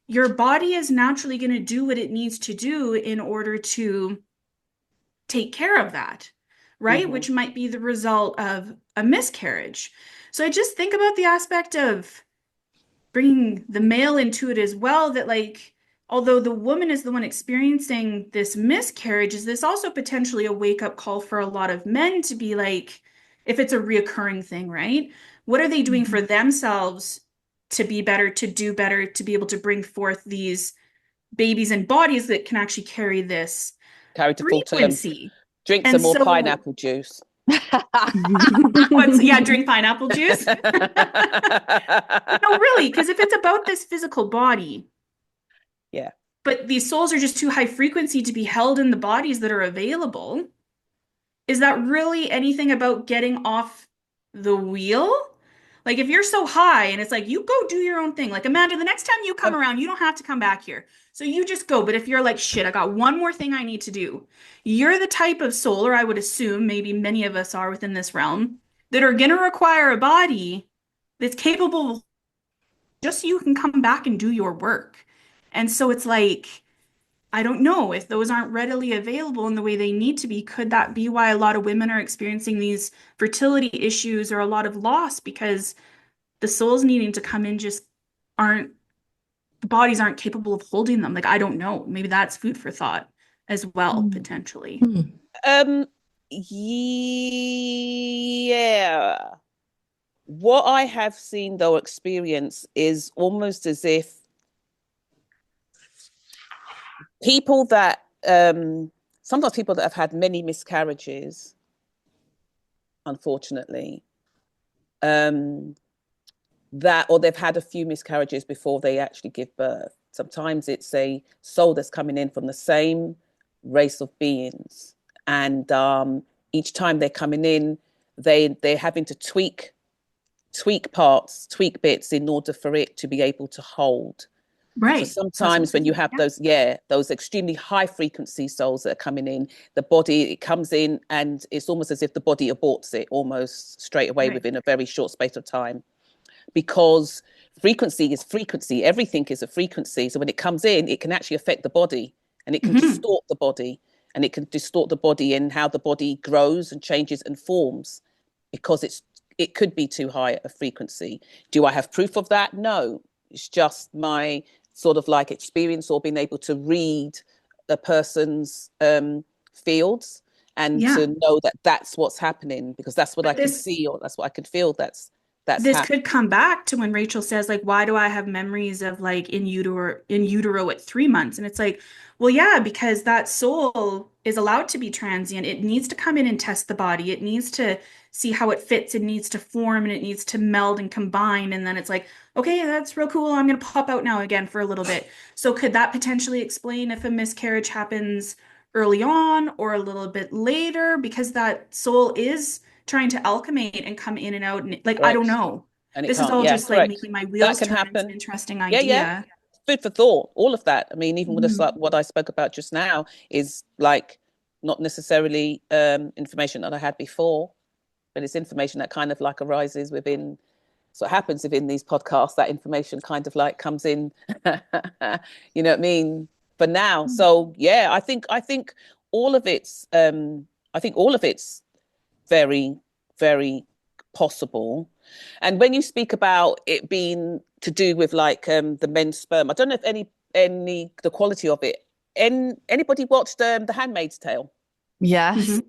your body is naturally going to do what it needs to do in order to take care of that, right? Which might be the result of a miscarriage. So I just think about the aspect of bringing the male into it as well, that like, although the woman is the one experiencing this miscarriage, is this also potentially a wake-up call for a lot of men to be like, if it's a reoccurring thing, right? What are they doing for themselves to be better, to do better, to be able to bring forth these babies and bodies that can actually carry this frequency? Drink some more pineapple juice. Drink pineapple juice. No, really, because if it's about this physical body, but these souls are just too high frequency to be held in the bodies that are available, is that really anything about getting off the wheel? Like if you're so high and it's like, you go do your own thing. Like Amanda, the next time you come around, you don't have to come back here. So you just go. But if you're like, shit, I got one more thing I need to do. You're the type of soul, or I would assume maybe many of us are within this realm, that are going to require a body that's capable just so you can come back and do your work. And so it's like, I don't know if those aren't readily available in the way they need to be. Could that be why a lot of women are experiencing these fertility issues or a lot of loss, because the souls needing to come in just aren't, the bodies aren't capable of holding them? Like, I don't know. Maybe that's food for thought as well, potentially. Yeah. What I have seen, though, experience is almost as if people that sometimes people that have had many miscarriages, unfortunately, that, or they've had a few miscarriages before they actually give birth. Sometimes it's a soul that's coming in from the same race of beings, and each time they're coming in, they're having to tweak parts, tweak bits in order for it to be able to hold. Right. So sometimes when you have those extremely high frequency souls that are coming in, the body, it comes in and it's almost as if the body aborts it almost straight away within a very short space of time. Because frequency is frequency. Everything is a frequency. So when it comes in, it can actually affect the body, and it can distort the body, and it can distort the body in how the body grows and changes and forms, because it could be too high a frequency. Do I have proof of that? No, it's just my sort of like experience, or being able to read a person's fields, and to know that that's what's happening, because that's what I can see, or that's what I could feel. That's this could come back to when Rachel says, like, why do I have memories of like in utero at 3 months? And it's like, well, yeah, because that soul is allowed to be transient. It needs to come in and test the body. It needs to see how it fits. It needs to form, and it needs to meld and combine. And then it's like, okay, that's real cool. I'm going to pop out now again for a little bit. So could that potentially explain if a miscarriage happens early on or a little bit later, because that soul is trying to alchemate and come in and out, and like, I don't know. And this is all just like making my wheels turn. It's an interesting idea. Yeah. Food for thought, all of that. I mean, even with just like what I spoke about just now is like not necessarily information that I had before, but it's information that kind of like arises within. So it happens within these podcasts, that information kind of like comes in, you know what I mean, for now. So yeah, I think all of it's very, very possible. And when you speak about it being to do with like the men's sperm, I don't know if any the quality of it. Anybody watched The Handmaid's Tale? Yes.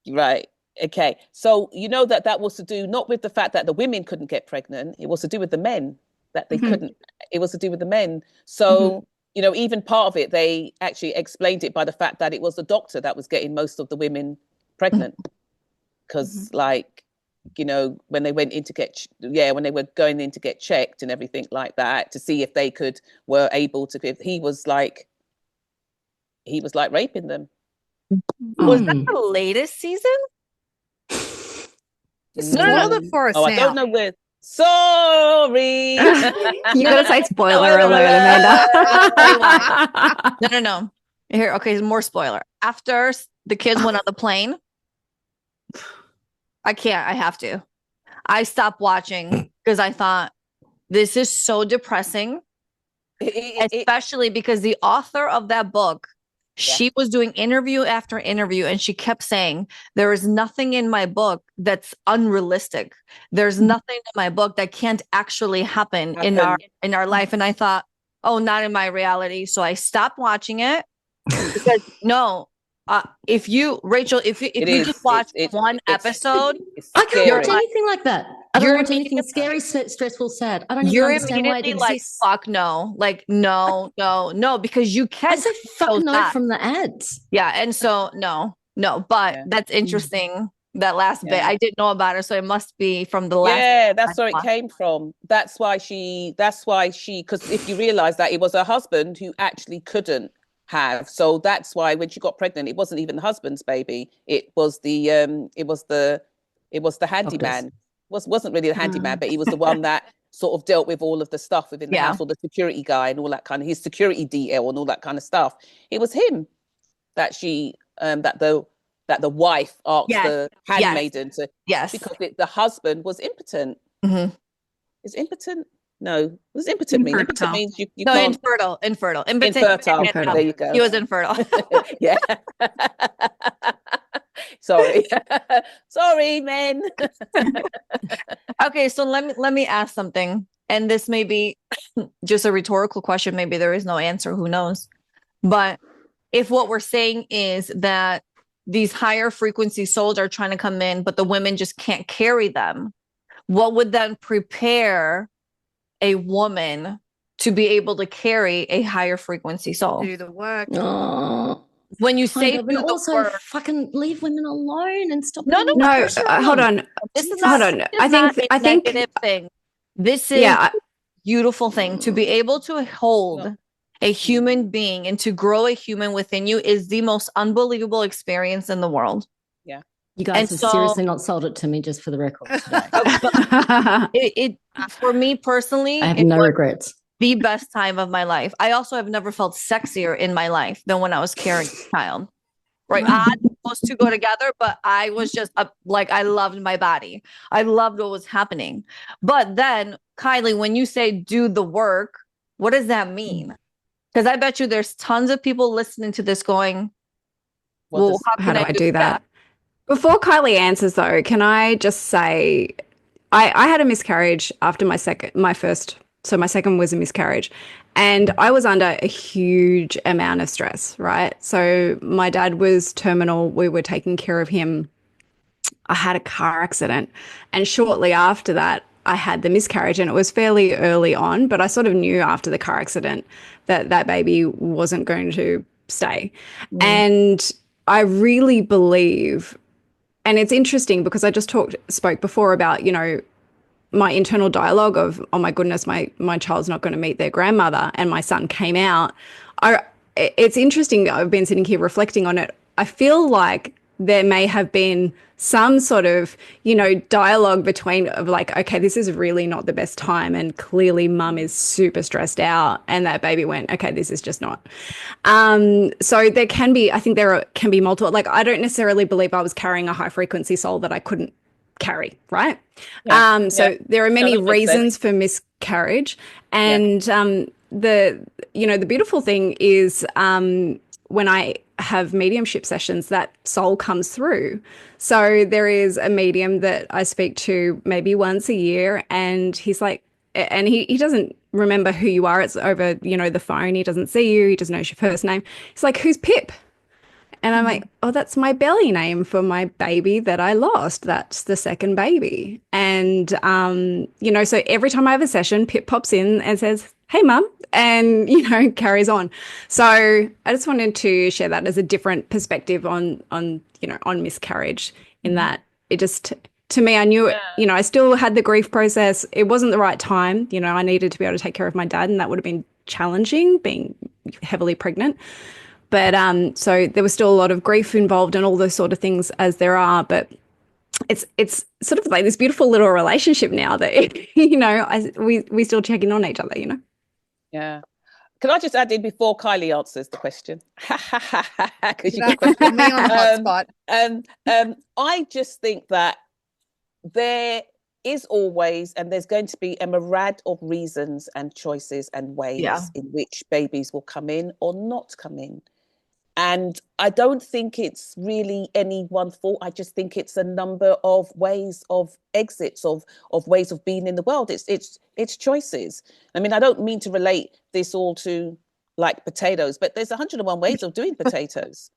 Right. Okay. So you know that was to do not with the fact that the women couldn't get pregnant. It was to do with the men, that they couldn't. It was to do with the men. So you know, even part of it, they actually explained it by the fact that it was the doctor that was getting most of the women pregnant, because like, you know, when they went in to get when they were going in to get checked and everything like that, to see if they were able to give, he was like raping them. Was that the latest season? Spoil it for us now. I don't know where. Sorry. You gotta say spoiler alert, Amanda. No. Here, okay, more spoiler. After the kids went on the plane, I can't. I have to. I stopped watching because I thought this is so depressing, especially because the author of that book, she was doing interview after interview, and she kept saying, there is nothing in my book that's unrealistic. There's nothing in my book that can't actually happen in our life. And I thought, oh, not in my reality. So I stopped watching it because if you just watch one episode, I can't watch anything like that. I don't watch anything scary, stressful, sad. I don't even understand why it exists. Fuck no. Like, no, because you can't. I said fuck no from the ads. Yeah, and so no. But that's interesting. That last bit, I didn't know about it, so it must be from the last. Yeah, that's where it came from. That's why she, because if you realize that it was her husband who actually couldn't have, so that's why when she got pregnant, it wasn't even the husband's baby. It was the handyman. Wasn't really the handyman, but he was the one that sort of dealt with all of the stuff within the house, or the security guy and all that kind of, his security detail and all that kind of stuff. It was him that she that the wife asked the handmaiden to, because the husband was impotent. Is impotent? No, what does impotent mean? Impotent means you can't. Infertile. Infertile. There you go. He was infertile. Yeah. Sorry, men. Okay, so let me ask something, and this may be just a rhetorical question. Maybe there is no answer. Who knows? But if what we're saying is that these higher frequency souls are trying to come in, but the women just can't carry them, what would then prepare a woman to be able to carry a higher frequency soul? Do the work. Oh. When you say, but also fucking leave women alone and stop. No. Hold on. This is hold on. I think negative thing. This is a beautiful thing to be able to hold a human being and to grow a human within you is the most unbelievable experience in the world. Yeah. You guys have seriously not sold it to me, just for the record today. it for me personally, I have no regrets. The best time of my life. I also have never felt sexier in my life than when I was carrying a child. Right? Those two go together, but I was just like, I loved my body. I loved what was happening. But then Kylie, when you say do the work, what does that mean? Because I bet you there's tons of people listening to this going, well, how do I do that? Before Kylie answers, though, can I just say I had a miscarriage after my second was a miscarriage. And I was under a huge amount of stress, right? So my dad was terminal. We were taking care of him. I had a car accident. And shortly after that, I had the miscarriage, and it was fairly early on, but I sort of knew after the car accident that that baby wasn't going to stay. And I really believe, and it's interesting because I just spoke before about, you know, my internal dialogue of, oh my goodness, my child's not going to meet their grandmother, and my son came out. It's interesting. I've been sitting here reflecting on it. I feel like there may have been some sort of, you know, dialogue between of like, okay, this is really not the best time, and clearly mum is super stressed out, and that baby went, okay, this is just not. So there can be, I think can be multiple, like, I don't necessarily believe I was carrying a high frequency soul that I couldn't carry, right? So there are many reasons for miscarriage, and the beautiful thing is when I have mediumship sessions, that soul comes through. So there is a medium that I speak to maybe once a year, and he's like, and he doesn't remember who you are. It's over, you know, the phone. He doesn't see you. He doesn't know your first name. He's like, who's Pip? And I'm like, oh, that's my belly name for my baby that I lost. That's the second baby. And, you know, so every time I have a session, Pip pops in and says, hey, mum, and, you know, carries on. So I just wanted to share that as a different perspective on miscarriage, in that it just, to me, I knew it, you know, I still had the grief process. It wasn't the right time. You know, I needed to be able to take care of my dad, and that would have been challenging, being heavily pregnant. But so there was still a lot of grief involved and all those sort of things as there are. But it's sort of like this beautiful little relationship now that, you know, we still check in on each other, you know. Yeah. Can I just add in before Kylie answers the question? Because you put me on the hot spot. I just think that there is always, and there's going to be a myriad of reasons and choices and ways in which babies will come in or not come in. And I don't think it's really any one fault. I just think it's a number of ways of exits, of ways of being in the world. It's choices. I mean, I don't mean to relate this all to like potatoes, but there's 101 ways of doing potatoes.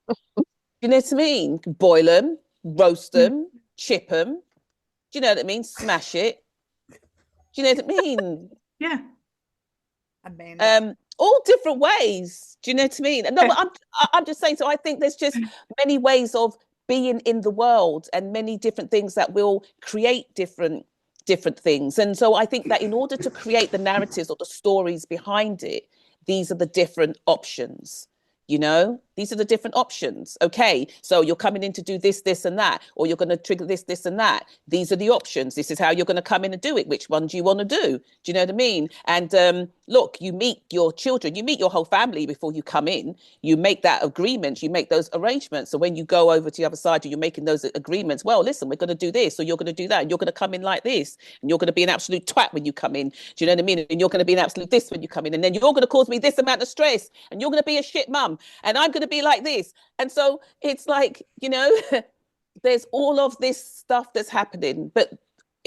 You know what I mean? Boil them, roast them, chip them. Do you know what I mean? Smash it. Do you know what I mean? Yeah. I mean, all different ways. Do you know what I mean? No, but I'm just saying. So I think there's just many ways of being in the world, and many different things that will create different things. And so I think that in order to create the narratives or the stories behind it, these are the different options. You know, these are the different options. Okay, so you're coming in to do this, this, and that, or you're going to trigger this, this, and that. These are the options. This is how you're going to come in and do it. Which one do you want to do? Do you know what I mean? And look, you meet your children, you meet your whole family before you come in. You make that agreement, you make those arrangements. So when you go over to the other side, you're making those agreements. Well, listen, we're going to do this, or you're going to do that, and you're going to come in like this, and you're going to be an absolute twat when you come in. Do you know what I mean? And you're going to be an absolute this when you come in, and then you're going to cause me this amount of stress, and you're going to be a shit mum, and I'm going to be like this. And so it's like, you know, there's all of this stuff that's happening, but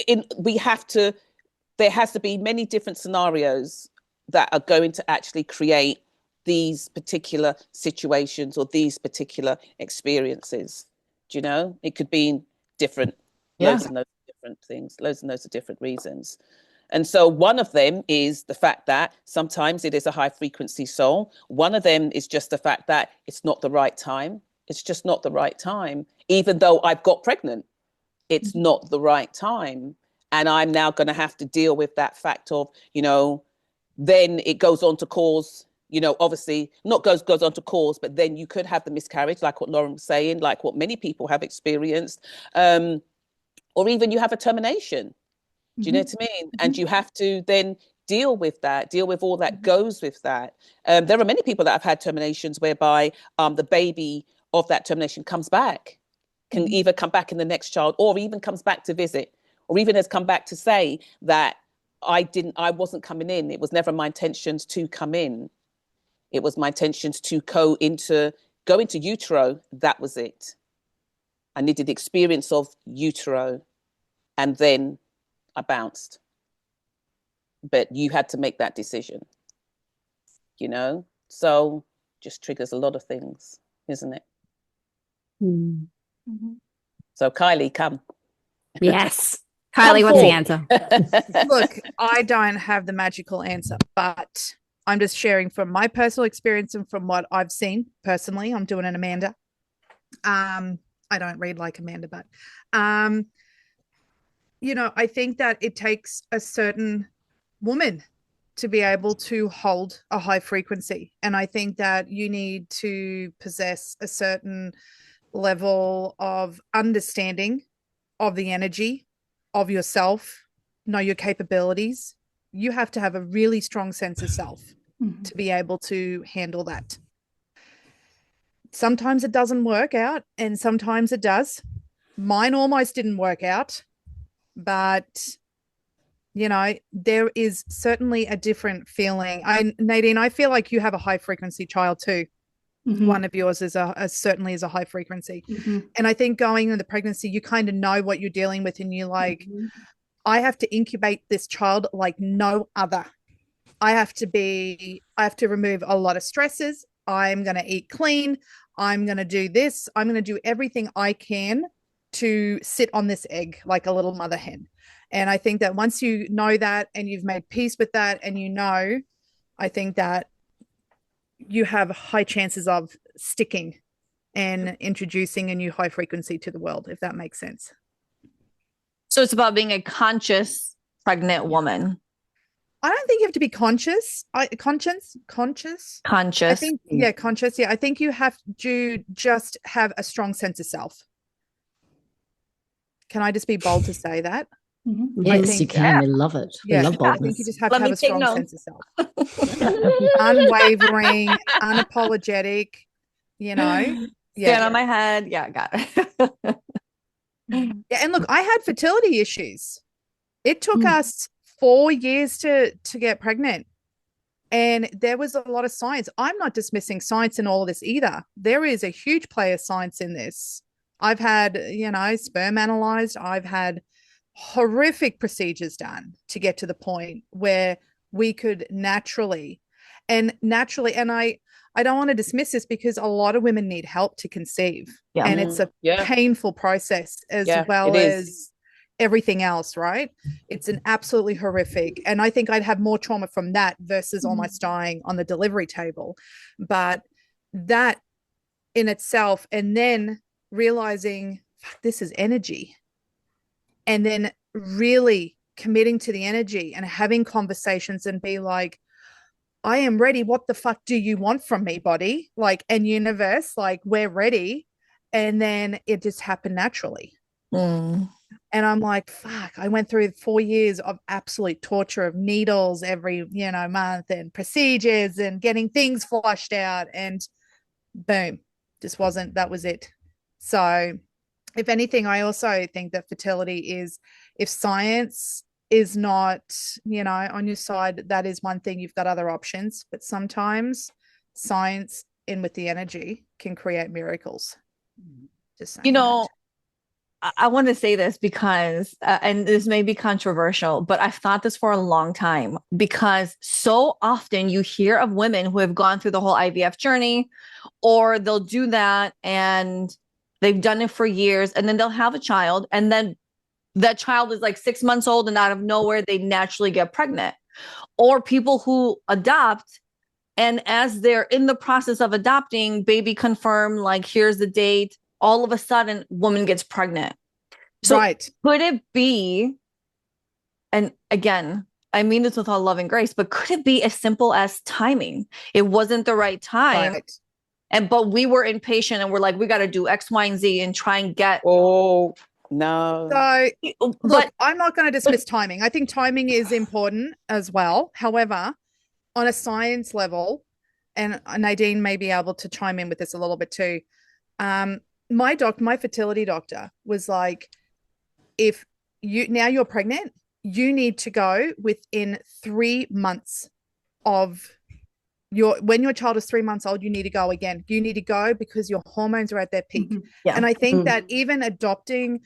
there has to be many different scenarios that are going to actually create these particular situations or these particular experiences. Do you know? It could be different, loads and loads of different things, loads and loads of different reasons. And so one of them is the fact that sometimes it is a high frequency soul. One of them is just the fact that it's not the right time. It's just not the right time. Even though I've got pregnant, it's not the right time. And I'm now going to have to deal with that fact of, you know, then it goes on to cause, you know, obviously not goes on to cause, but then you could have the miscarriage, like what Lauren was saying, like what many people have experienced, or even you have a termination. Do you know what I mean? And you have to then deal with all that goes with that. There are many people that have had terminations whereby the baby of that termination comes back, can either come back in the next child, or even comes back to visit, or even has come back to say that I wasn't coming in. It was never my intentions to come in. It was my intentions to go into utero. That was it. I needed the experience of utero, and then I bounced. But you had to make that decision, so just triggers a lot of things, isn't it? Mm-hmm. So Kylie, come. Yes. Kylie, what's the answer? Look, I don't have the magical answer, but I'm just sharing from my personal experience and from what I've seen personally. I'm doing an Amanda. I don't read like Amanda, but I think that it takes a certain woman to be able to hold a high frequency. And I think that you need to possess a certain level of understanding of the energy of yourself, know your capabilities. You have to have a really strong sense of self to be able to handle that. Sometimes it doesn't work out and sometimes it does. Mine almost didn't work out, but there is certainly a different feeling. Nadine, I feel like you have a high frequency child too. One of yours is certainly is a high frequency. And I think going into the pregnancy, you kind of know what you're dealing with, and you're like, I have to incubate this child like no other. I have to remove a lot of stresses. I'm going to eat clean. I'm going to do this. I'm going to do everything I can to sit on this egg like a little mother hen. And I think that once you know that and you've made peace with that, and I think that you have high chances of sticking and introducing a new high frequency to the world, if that makes sense. So it's about being a conscious pregnant woman. I don't think you have to be conscious. Conscious. I think, conscious. Yeah, I think you have to just have a strong sense of self. Can I just be bold to say that? Yes, you can. We love it. Yeah, we love boldness. I think you just have to have a strong sense of self. Unwavering, unapologetic, Stand on my head. Yeah, got it. Yeah, and look, I had fertility issues. It took us 4 years to get pregnant. And there was a lot of science. I'm not dismissing science in all of this either. There is a huge play of science in this. I've had, sperm analyzed. I've had horrific procedures done to get to the point where we could naturally, and I don't want to dismiss this because a lot of women need help to conceive. Yeah. And it's a painful process as well as everything else, right? It's an absolutely horrific. And I think I'd have more trauma from that versus almost dying on the delivery table. But that in itself, and then realizing this is energy, and then really committing to the energy and having conversations and be like, I am ready. What the fuck do you want from me, body? Like, and universe, like, we're ready. And then it just happened naturally. And I'm like, fuck, I went through 4 years of absolute torture of needles every, month, and procedures and getting things flushed out, and boom, that was it. So if anything, I also think that fertility is, if science is not, on your side, that is one thing. You've got other options, but sometimes science in with the energy can create miracles. Just saying that. I want to say this because, and this may be controversial, but I've thought this for a long time, because so often you hear of women who have gone through the whole IVF journey, or they'll do that and they've done it for years, and then they'll have a child, and then that child is like 6 months old, and out of nowhere, they naturally get pregnant. Or people who adopt, and as they're in the process of adopting, baby confirmed, like, here's the date, all of a sudden, woman gets pregnant. So could it be, and again, I mean this with all love and grace, but could it be as simple as timing? It wasn't the right time. But we were impatient, and we're like, we got to do X, Y, and Z and try and get. Oh, no. So, look, I'm not going to dismiss timing. I think timing is important as well. However, on a science level, and Nadine may be able to chime in with this a little bit too. My fertility doctor was like, if you're pregnant, you need to go within 3 months of when your child is 3 months old, you need to go again. You need to go because your hormones are at their peak. Yeah. And I think that even adopting,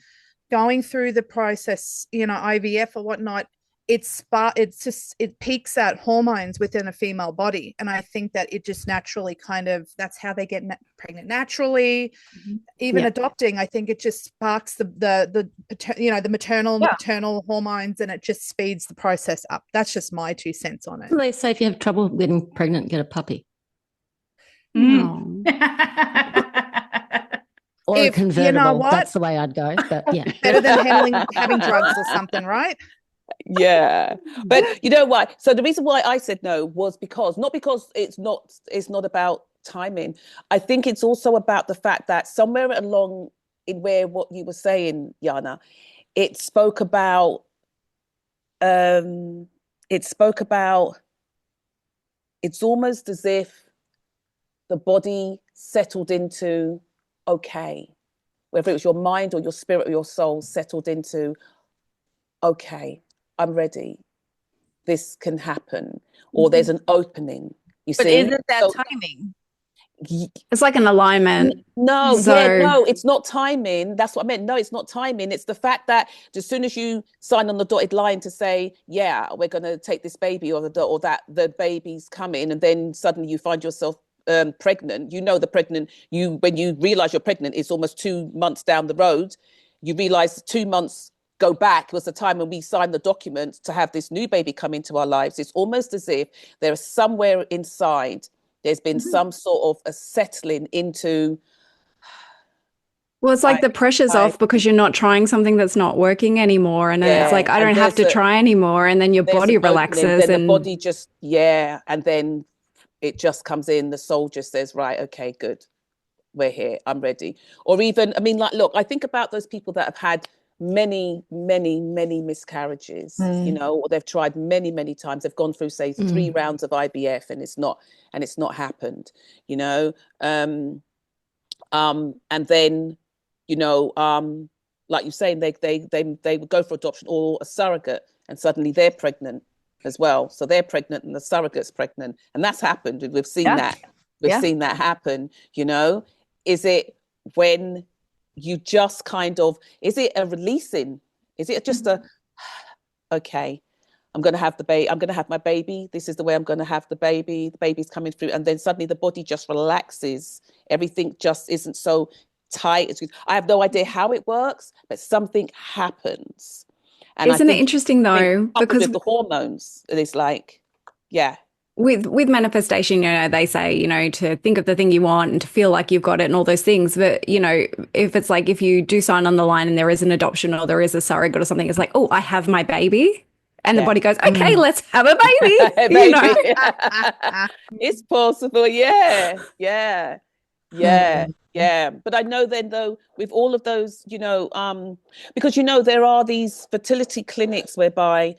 going through the process, IVF or whatnot, it peaks out hormones within a female body. And I think that it just naturally that's how they get pregnant naturally. Even adopting, I think it just sparks the maternal hormones, and it just speeds the process up. That's just my 2 cents on it. They say if you have trouble getting pregnant, get a puppy. No. Or a convertible. You know what? That's the way I'd go. But yeah. Better than having drugs or something, right? Yeah. But you know what? So the reason why I said no was not because it's not about timing. I think it's also about the fact that somewhere along in where what you were saying, Yana, it spoke about it's almost as if the body settled into okay, whether it was your mind or your spirit or your soul settled into okay, I'm ready, this can happen, or there's an opening. But isn't that timing? It's like an alignment. No, it's not timing. That's what I meant. No, it's not timing. It's the fact that as soon as you sign on the dotted line to say, yeah, we're going to take this baby, or that the baby's coming, and then suddenly you find yourself pregnant. When you realize you're pregnant, it's almost 2 months down the road. You realize 2 months go back was the time when we signed the document to have this new baby come into our lives. It's almost as if there is somewhere inside there's been some sort of a settling into. Well, it's like the pressure's off because you're not trying something that's not working anymore. And then it's like, I don't have to try anymore. And then your body relaxes. And the body just, and then it just comes in. The soul just says, right, okay, good. We're here. I'm ready. Or even, look, I think about those people that have had many, many, many miscarriages, or they've tried many, many times. They've gone through, say, 3 rounds of IVF and it's not happened, and then, like you're saying, they would go for adoption or a surrogate, and suddenly they're pregnant as well. So they're pregnant and the surrogate's pregnant, and that's happened. We've seen that. We've seen that happen. Is it when you just is it a releasing? Is it just okay, I'm going to have my baby. This is the way I'm going to have the baby. The baby's coming through. And then suddenly the body just relaxes. Everything just isn't so tight. I have no idea how it works, but something happens. And isn't it interesting though? Because with the hormones, it's like, with manifestation, they say, to think of the thing you want and to feel like you've got it and all those things. But, if it's like, if you do sign on the line and there is an adoption or there is a surrogate or something, it's like, oh, I have my baby. And the body goes, okay, let's have a baby. It's possible. Yeah. But I know then though, with all of those, because, there are these fertility clinics whereby,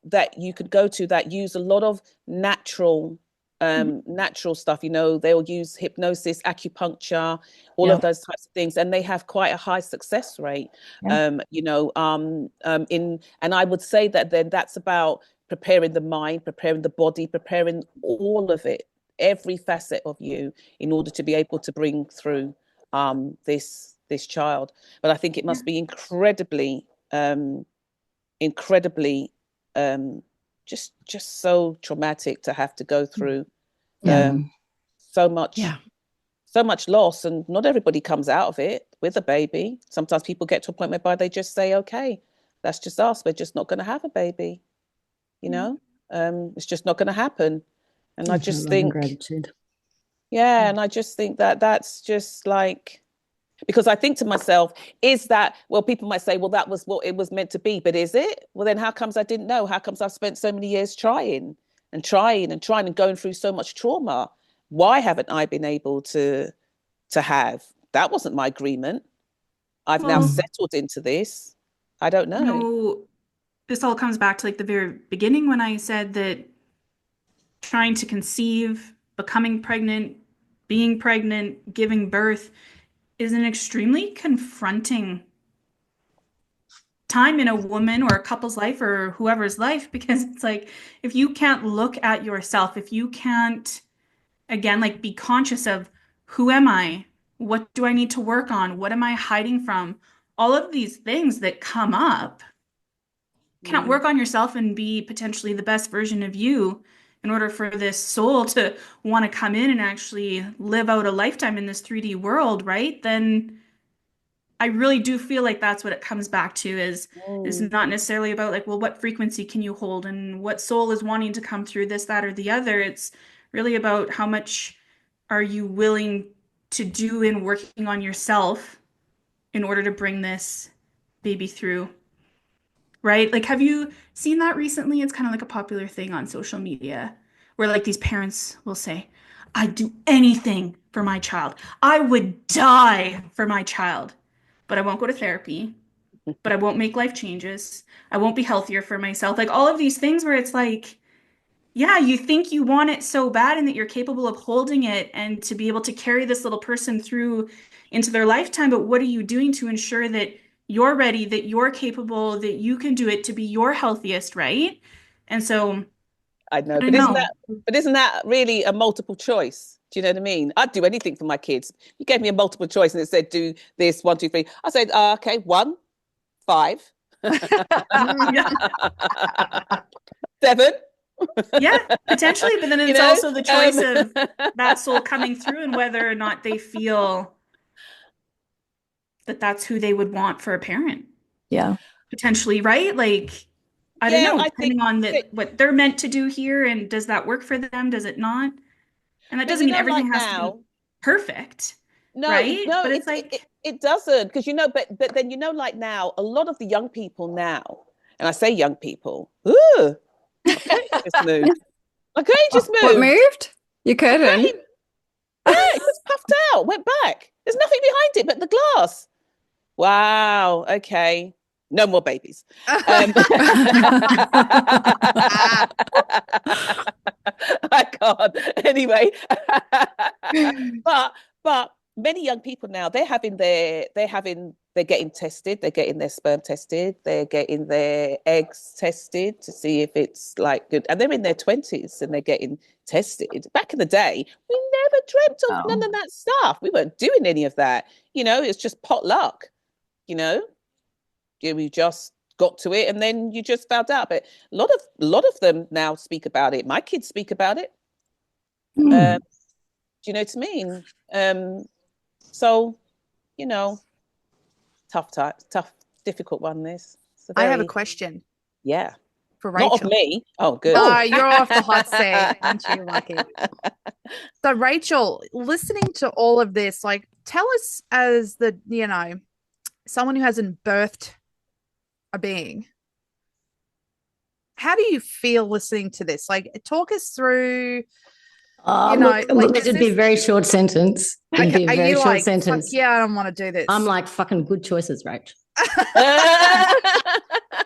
that you could go to that use a lot of natural stuff. They'll use hypnosis, acupuncture, all of those types of things, and they have quite a high success rate. And I would say that then that's about preparing the mind, preparing the body, preparing all of it, every facet of you, in order to be able to bring through this child. But I think it must be incredibly just so traumatic to have to go through so much loss, and not everybody comes out of it with a baby. Sometimes people get to a point whereby they just say, okay, that's just us, we're just not going to have a baby, it's just not going to happen. And I just think gratitude. And I just think that that's just like, because I think to myself, is that, well, people might say, well, that was what it was meant to be, but is it? Well, then how comes I didn't know? How comes I've spent so many years trying and going through so much trauma? Why haven't I been able to have? That wasn't my agreement. I've now settled into this. I don't know. This all comes back to like the very beginning when I said that trying to conceive, becoming pregnant, being pregnant, giving birth is an extremely confronting time in a woman or a couple's life or whoever's life, because it's like if you can't look at yourself, if you can't, again, like be conscious of who am I? What do I need to work on? What am I hiding from? All of these things that come up, can't work on yourself and be potentially the best version of you in order for this soul to want to come in and actually live out a lifetime in this 3D world, right? Then I really do feel like that's what it comes back to is not necessarily about like, well, what frequency can you hold and what soul is wanting to come through this, that, or the other. It's really about how much are you willing to do in working on yourself in order to bring this baby through, right? Like, have you seen that recently? It's kind of like a popular thing on social media where like these parents will say, I'd do anything for my child. I would die for my child, but I won't go to therapy, but I won't make life changes. I won't be healthier for myself. Like all of these things where it's like, yeah, you think you want it so bad and that you're capable of holding it and to be able to carry this little person through into their lifetime. But what are you doing to ensure that you're ready, that you're capable, that you can do it to be your healthiest, right? And so I know, I don't know. but isn't that really a multiple choice? Do you know what I mean? I'd do anything for my kids. You gave me a multiple choice and it said do this, 1, 2, 3. I said, okay, 1, 5, Yeah. 7. Yeah, potentially. But then You it's know? also the choice of that soul coming through and whether or not they feel that that's who they would want for a parent. Yeah. Potentially, right? Like, I don't Yeah, know, I think depending on that, what they're meant to do here, and does that work for them? Does it not? And that but doesn't you mean know, like everything has to be now, perfect, no, right? But it's like, it doesn't, because you know, but then you know, like now, a lot of the young people now, and I say young people, ooh, okay, just moved. Okay, just What moved. moved? Your curtain. Okay, yeah, it just puffed out, went back. There's nothing behind it but the glass. Wow. Okay. No more babies. I can't. Anyway, but many young people now they're getting tested. They're getting their sperm tested. They're getting their eggs tested to see if it's like good. And they're in their 20s and they're getting tested. Back in the day, we never dreamt of none of that stuff. We weren't doing any of that. You know, it's just potluck. You know, we just got to it and then you just found out. But a lot of them now speak about it. My kids speak about it. Do you know what I mean? So, you know, tough, difficult one. This. I have a question Yeah. for Not of Rachel. me. Oh, good. Oh, you're off the hot seat. Aren't you lucky? So, Rachel, listening to all of this, like, tell us as someone who hasn't birthed a being, how do you feel listening to this? Like, talk us through, Look, it'd be a very short sentence. It'd be a are very you short like, sentence. fuck yeah, I don't want to do this. I'm like, fucking good choices, Rach.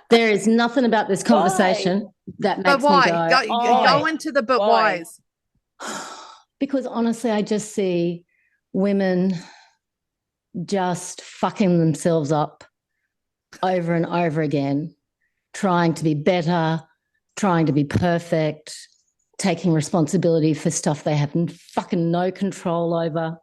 There is nothing about this conversation that makes me go into the but whys. Because honestly, I just see women just fucking themselves up over and over again, trying to be better, trying to be perfect, taking responsibility for stuff they have fucking no control over,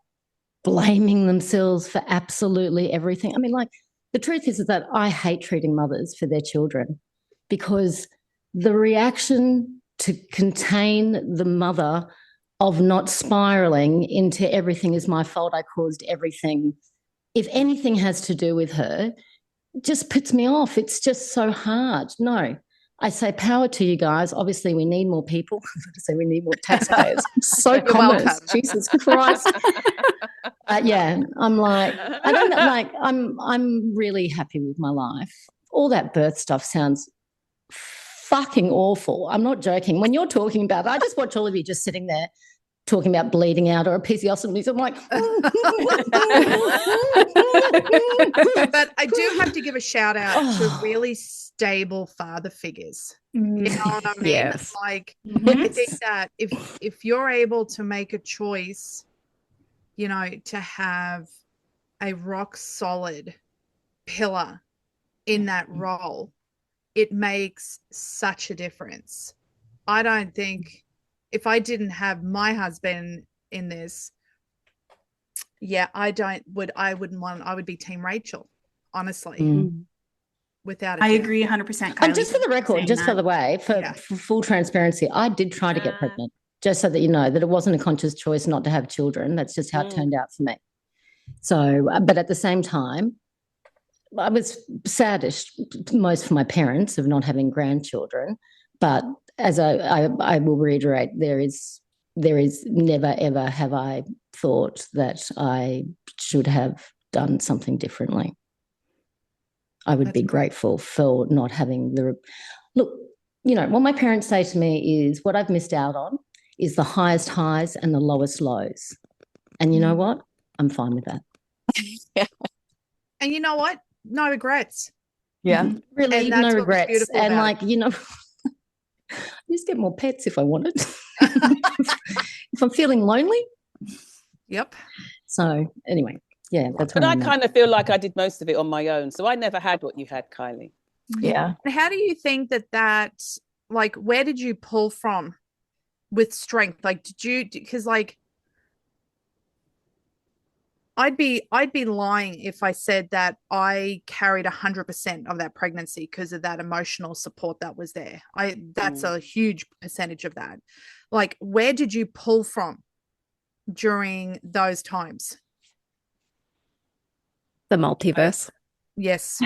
blaming themselves for absolutely everything. I mean, like, the truth is that I hate treating mothers for their children, because the reaction to contain the mother of not spiraling into everything is my fault, I caused everything, if anything has to do with her, just puts me off. It's just so hard. No, I say power to you guys. Obviously, we need more people. I was going to say we need more taxpayers. So communist. Jesus Christ. Yeah, I'm like, I don't know, like, I'm really happy with my life. All that birth stuff sounds fucking awful. I'm not joking. When you're talking about it, I just watch all of you just sitting there talking about bleeding out or a episiotomy. I'm like, but I do have to give a shout out to really stable father figures. You know what I mean? Yes. Like, I think that if you're able to make a choice, to have a rock solid pillar in that role, it makes such a difference. I don't think if I didn't have my husband in this, I would be team Rachel, honestly. Without a I doubt. agree 100%, Kylie. And just for the record, just for the way, for full transparency, I did try to get pregnant, just so that you know that it wasn't a conscious choice not to have children. That's just how it turned out for me. So, but at the same time, I was saddish most for my parents of not having grandchildren. But as I will reiterate, there is never, ever have I thought that I should have done something differently. I would be grateful for not having look, what my parents say to me is what I've missed out on is the highest highs and the lowest lows. And you know what? I'm fine with that. Yeah. And you know what? No regrets. Yeah. Really, no regrets. And I just get more pets if I wanted. If I'm feeling lonely. Yep. So anyway. Yeah, that's but I kind of feel like I did most of it on my own. So I never had what you had, Kylie. Yeah. How do you think that like, where did you pull from with strength? Like, because I'd be lying if I said that I carried 100% of that pregnancy because of that emotional support that was there. That's a huge percentage of that. Like, where did you pull from during those times? The multiverse. Yes.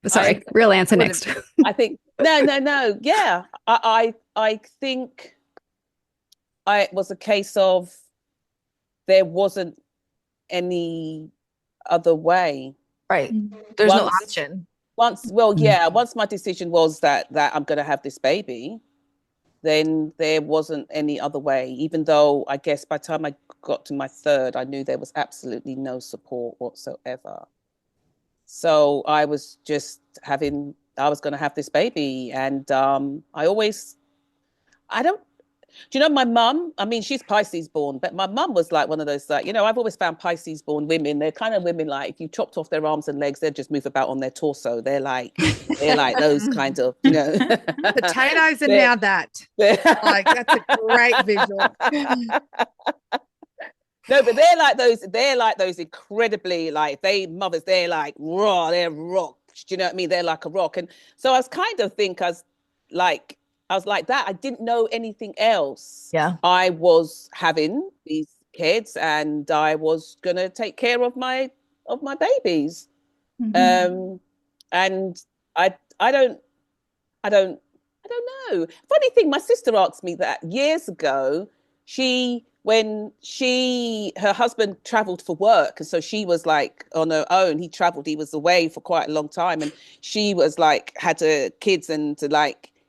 Sorry, real answer next. I think no. Yeah, I think it was a case of there wasn't any other way. Right. There's no option. Once my decision was that I'm going to have this baby, then there wasn't any other way. Even though I guess by the time I got to my third, I knew there was absolutely no support whatsoever. So I was just I was going to have this baby. And do you know my mum? I mean, she's Pisces born, but my mum was like one of those, like, I've always found Pisces born women. They're kind of women like, if you chopped off their arms and legs, they'd just move about on their torso. They're like those kind of, Potatoes and now that. Like, that's a great visual. No, but they're like those incredibly, like, they're like raw, they're rock. Do you know what I mean? They're like a rock. And so I was kind of I was like that. I didn't know anything else. Yeah. I was having these kids and I was going to take care of my babies. And I don't know. Funny thing, my sister asked me that years ago. Her husband traveled for work, and so she was like on her own. He was away for quite a long time, and she was like had kids, and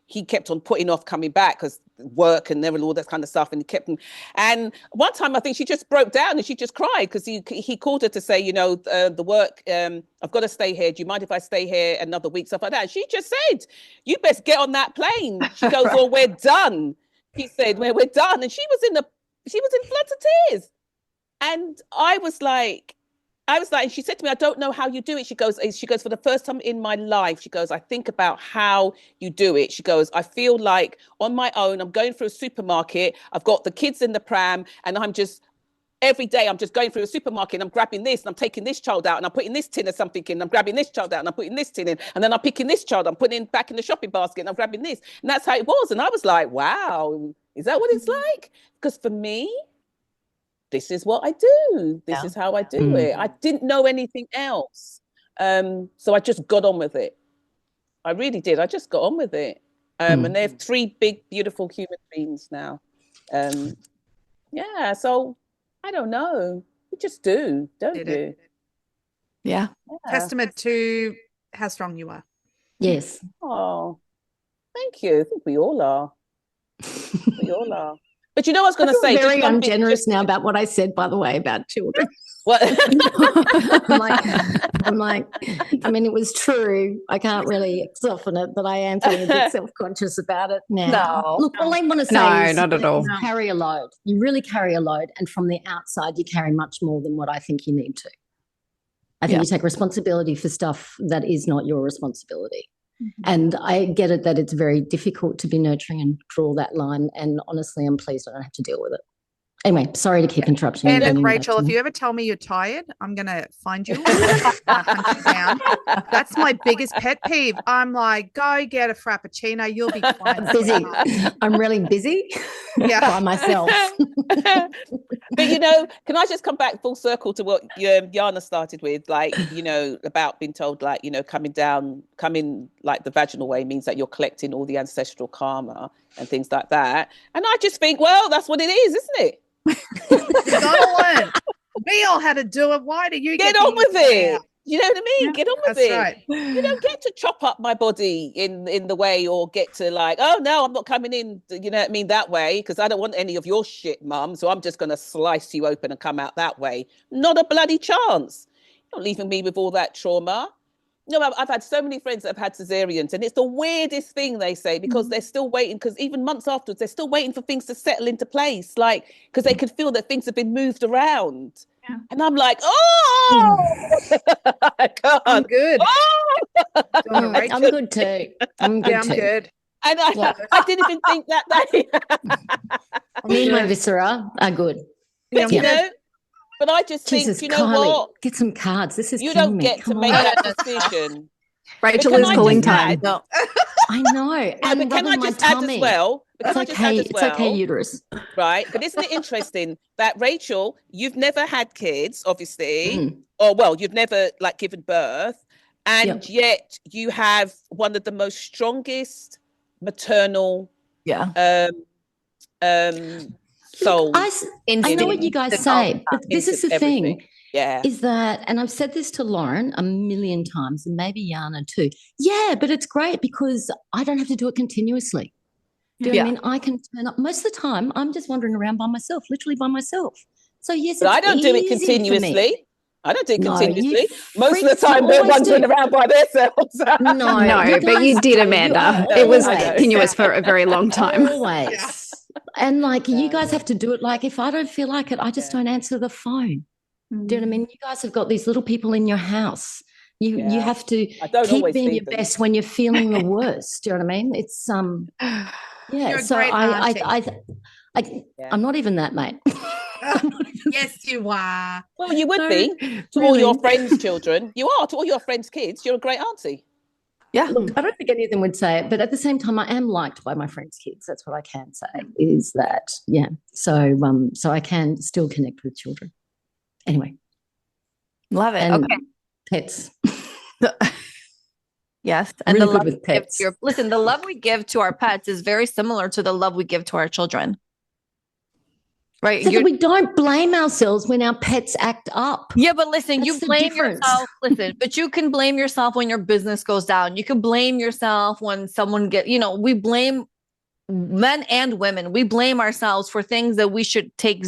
he kept on putting off coming back because work and all that kind of stuff, and and one time I think she just broke down and she just cried because he called her to say, the work, I've got to stay here, do you mind if I stay here another week, stuff like that. And she just said, you best get on that plane. She goes, well, we're done. He said, we're done. And she was in floods of tears. And I was like, and she said to me, I don't know how you do it. She goes, for the first time in my life, she goes, I think about how you do it. She goes, I feel like on my own, I'm going through a supermarket. I've got the kids in the pram and every day I'm just going through a supermarket and I'm grabbing this and I'm taking this child out and I'm putting this tin of something in. I'm grabbing this child out and I'm putting this tin in. And then I'm picking this child, I'm putting it back in the shopping basket and I'm grabbing this. And that's how it was. And I was like, wow, is that what it's like? Because for me, this is what I do. This is how I do it. I didn't know anything else. So I just got on with it. I really did. I just got on with it. And they have 3 big, beautiful human beings now. So I don't know. You just do, don't you? Yeah. Testament to how strong you are. Yes. Oh, thank you. I think we all are. We all are. But you know what I was going to say? Very ungenerous now about what I said, by the way, about children. What? I'm like, I mean, it was true. I can't really soften it, but I am feeling a bit self-conscious about it now. No. Look, all I want to say is not at all. you carry a load. You really carry a load, and from the outside, you carry much more than what I think you need to. I think you take responsibility for stuff that is not your responsibility. And I get it that it's very difficult to be nurturing and draw that line. And honestly, I'm pleased I don't have to deal with it. Anyway, sorry to keep interrupting. And Rachel, if you ever tell me you're tired, I'm going to find you. Hunt you down. That's my biggest pet peeve. I'm like, go get a frappuccino. You'll be fine. Busy. I'm really busy by myself. But, can I just come back full circle to what Yana started with, like, about being told, like, coming like the vaginal way means that you're collecting all the ancestral karma and things like that. And I just think, well, that's what it is, isn't it? You gotta learn. We all had to do it. Why do you get on with it? Out? You know what I mean? Get on with it. Right. You don't get to chop up my body in the way, or get to like, oh no, I'm not coming in, you know what I mean, that way, because I don't want any of your shit, mum. So I'm just gonna slice you open and come out that way. Not a bloody chance. You're not leaving me with all that trauma. I've had so many friends that have had cesareans, and it's the weirdest thing, they say, because they're still waiting, because even months afterwards, they're still waiting for things to settle into place, like, because they could feel that things have been moved around. Yeah. And I'm like, I can't. I'm good. I'm good too. I'm good. And I didn't even think that day. Me and my viscera are good. But But I just Jesus, think, you know Kylie, what? Get some cards. This is you don't get to make that decision. Rachel is calling time. No. I know. But can I just add as well? It's okay. It's okay, uterus. Right. But isn't it interesting that, Rachel, you've never had kids, obviously, or well, you've never like given birth, and yet you have one of the most strongest maternal souls. I know what you guys say, but this is the thing. Yeah. Is that, and I've said this to Lauren a million times, and maybe Yana too. Yeah, but it's great because I don't have to do it continuously. Do you know what I mean? I can turn up most of the time. I'm just wandering around by myself, literally by myself. So yes, but I don't do it continuously. I don't do it continuously. Most of the time, they're wandering around by themselves. No, but you did, Amanda. It was continuous for a very long time. Always. Yeah. And like you guys have to do it. Like if I don't feel like it, I just don't answer the phone. Do you know what I mean? You guys have got these little people in your house. You have to keep being your best when you're feeling the worst. Do you know what I mean? It's You're so I'm not even that, mate. Yes, you are. Well, you would be to all your friends' children. You are to all your friends' kids. You're a great auntie. Yeah. Look, I don't think any of them would say it, but at the same time, I am liked by my friends' kids. That's what I can say. Is that So I can still connect with children. Anyway, love it. And okay, pets. Yes, and really the love with pets. Listen, the love we give to our pets is very similar to the love we give to our children. Right. So that we don't blame ourselves when our pets act up. Yeah, but listen, you blame yourself. Listen, but you can blame yourself when your business goes down. You can blame yourself when someone we blame men and women. We blame ourselves for things that we should take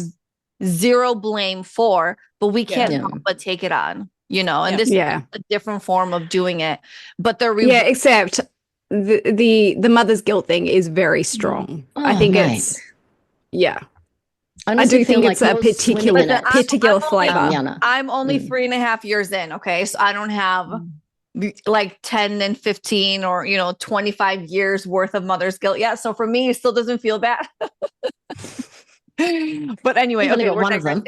zero blame for, but we can't help but take it on, and this is a different form of doing it. But except the mother's guilt thing is very strong. I think it's I do think it's a particular flavor. I'm only 3.5 years in. Okay. So I don't have like 10 and 15 or, 25 years worth of mother's guilt yet. So for me, it still doesn't feel bad. But anyway, we're one of them.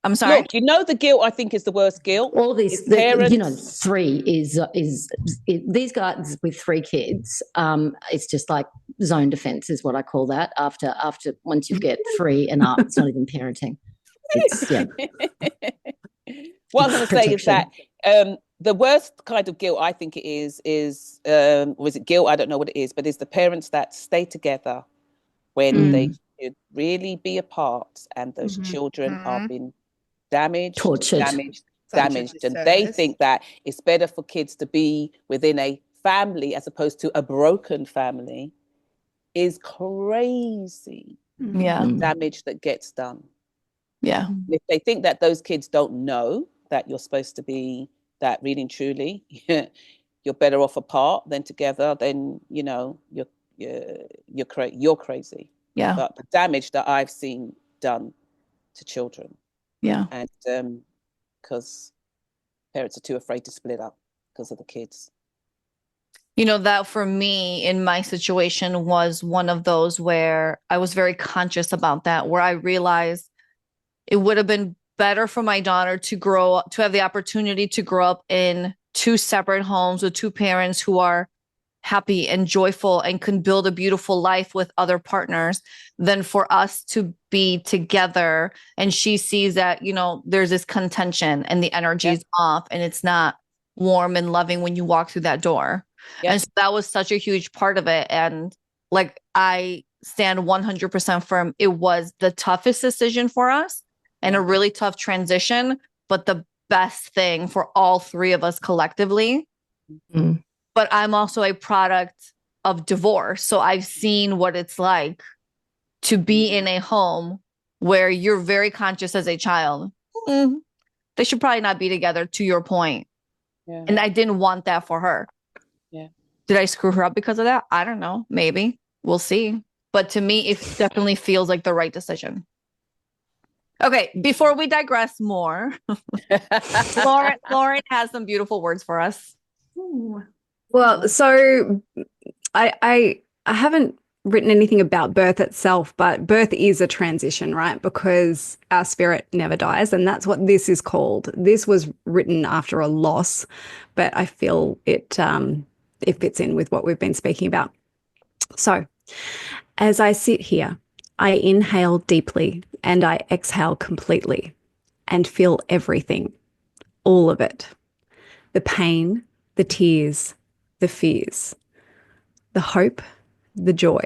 I'm sorry. Look, the guilt I think is the worst guilt. All these, three is these guys with 3 kids. It's just like zone defense is what I call that. After once you get 3 and up, it's not even parenting. It's, what I'm going to say is that the worst kind of guilt I think it is or is it guilt? I don't know what it is, but it's the parents that stay together when they should really be apart, and those children are being damaged, tortured, damaged, and they think that it's better for kids to be within a family as opposed to a broken family is crazy. The damage that gets done. Yeah. If they think that those kids don't know that you're supposed to be that really and truly, you're better off apart than together, then you're crazy. Yeah. But the damage that I've seen done to children. Yeah. And because parents are too afraid to split up because of the kids. You know, that for me in my situation was one of those where I was very conscious about that, where I realized it would have been better for my daughter to grow up, to have the opportunity to grow up in two separate homes with two parents who are happy and joyful and can build a beautiful life with other partners than for us to be together. And she sees that, you know, there's this contention and the energy's off and it's not warm and loving when you walk through that door. And so that was such a huge part of it. And like, I stand 100% firm. It was the toughest decision for us and a really tough transition, but the best thing for all three of us collectively. Mm. But I'm also a product of divorce. So I've seen what it's like to be in a home where you're very conscious as a child. They should probably not be together, to your point. Yeah. And I didn't want that for her. Yeah. Did I screw her up because of that? I don't know. Maybe. We'll see. But to me, it definitely feels like the right decision. Okay, before we digress more, Lauren has some beautiful words for us. Ooh. Well, so I haven't written anything about birth itself, but birth is a transition, right? Because our spirit never dies, and that's what this is called. This was written after a loss, but I feel it fits in with what we've been speaking about. So, as I sit here, I inhale deeply and I exhale completely and feel everything, all of it. The pain, the tears, the fears, the hope, the joy,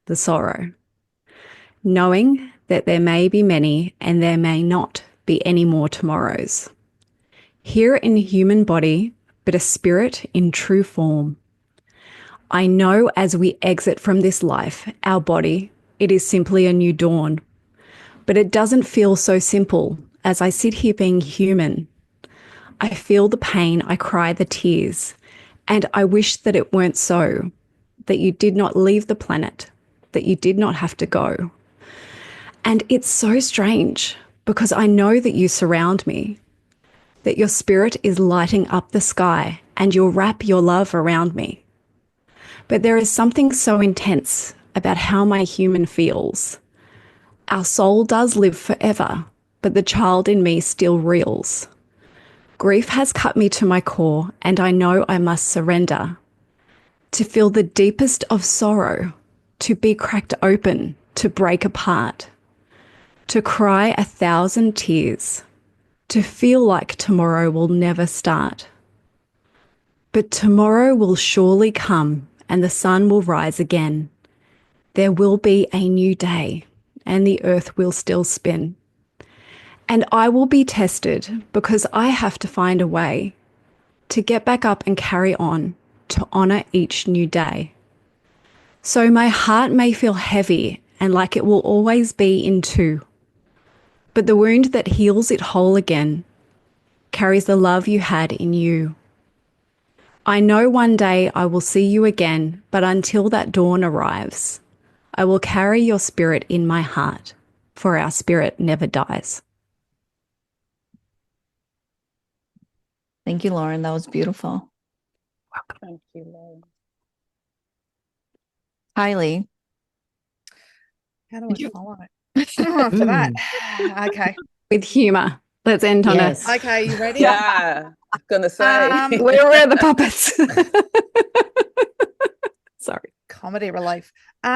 the sorrow. Knowing that there may be many and there may not be any more tomorrows. Here in human body, but a spirit in true form. I know as we exit from this life, our body, it is simply a new dawn. But it doesn't feel so simple as I sit here being human. I feel the pain, I cry the tears, and I wish that it weren't so, that you did not leave the planet, that you did not have to go. And it's so strange because I know that you surround me, that your spirit is lighting up the sky and you'll wrap your love around me. But there is something so intense about how my human feels. Our soul does live forever, but the child in me still reels. Grief has cut me to my core, and I know I must surrender. To feel the deepest of sorrow, to be cracked open, to break apart. To cry 1,000 tears, to feel like tomorrow will never start. But tomorrow will surely come, and the sun will rise again. There will be a new day, and the earth will still spin. And I will be tested because I have to find a way to get back up and carry on, to honour each new day. So my heart may feel heavy and like it will always be in two. But the wound that heals it whole again carries the love you had in you. I know one day I will see you again, but until that dawn arrives, I will carry your spirit in my heart, for our spirit never dies. Thank you, Lauren. That was beautiful. Thank you, Lauren. Kylie. How do I follow it? After that. Okay. With humour. Let's end on Yes. a... Okay, you ready? Yeah, I'm gonna say. Where are the puppets? Sorry. Comedy relief. So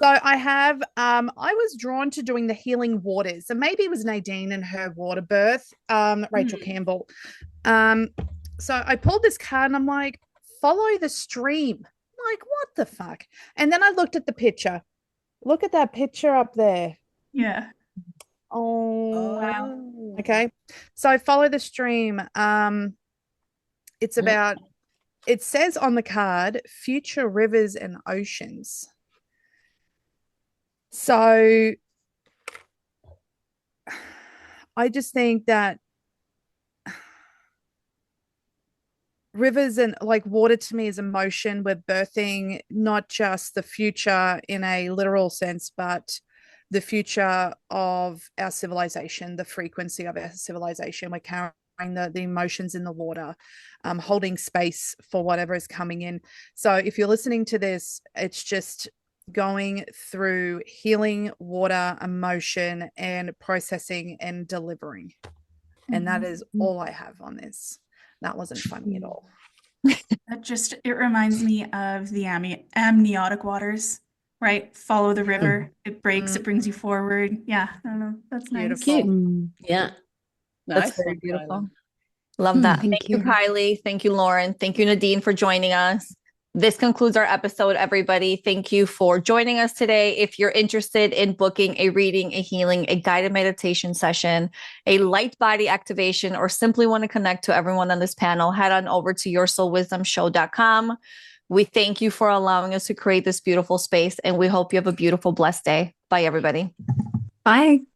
I have I was drawn to doing the healing waters, and maybe it was Nadine and her water birth, Rachel Campbell. So I pulled this card and I'm like, follow the stream. I'm like, what the fuck? And then I looked at the picture. Look at that picture up there. Yeah. Oh, Wow. okay. So follow the stream. It's about, it says on the card, future rivers and oceans. So I just think that rivers and like water to me is emotion. We're birthing not just the future in a literal sense, but the future of our civilization, the frequency of our civilization. We're carrying the emotions in the water, holding space for whatever is coming in. So if you're listening to this, it's just going through healing, water, emotion, and processing and delivering. And that is all I have on this. That wasn't funny at all. It reminds me of the amniotic waters, right? Follow the river. It breaks, it brings you forward. Yeah, I don't know. That's nice. Beautiful. Yeah. That's Nice very one, beautiful. Kylie. Love that. Thank Thank you, you. Kylie. Thank you, Lauren. Thank you, Nadine, for joining us. This concludes our episode, everybody. Thank you for joining us today. If you're interested in booking a reading, a healing, a guided meditation session, a light body activation, or simply want to connect to everyone on this panel, head on over to yoursoulwisdomshow.com. We thank you for allowing us to create this beautiful space, and we hope you have a beautiful, blessed day. Bye, everybody. Bye.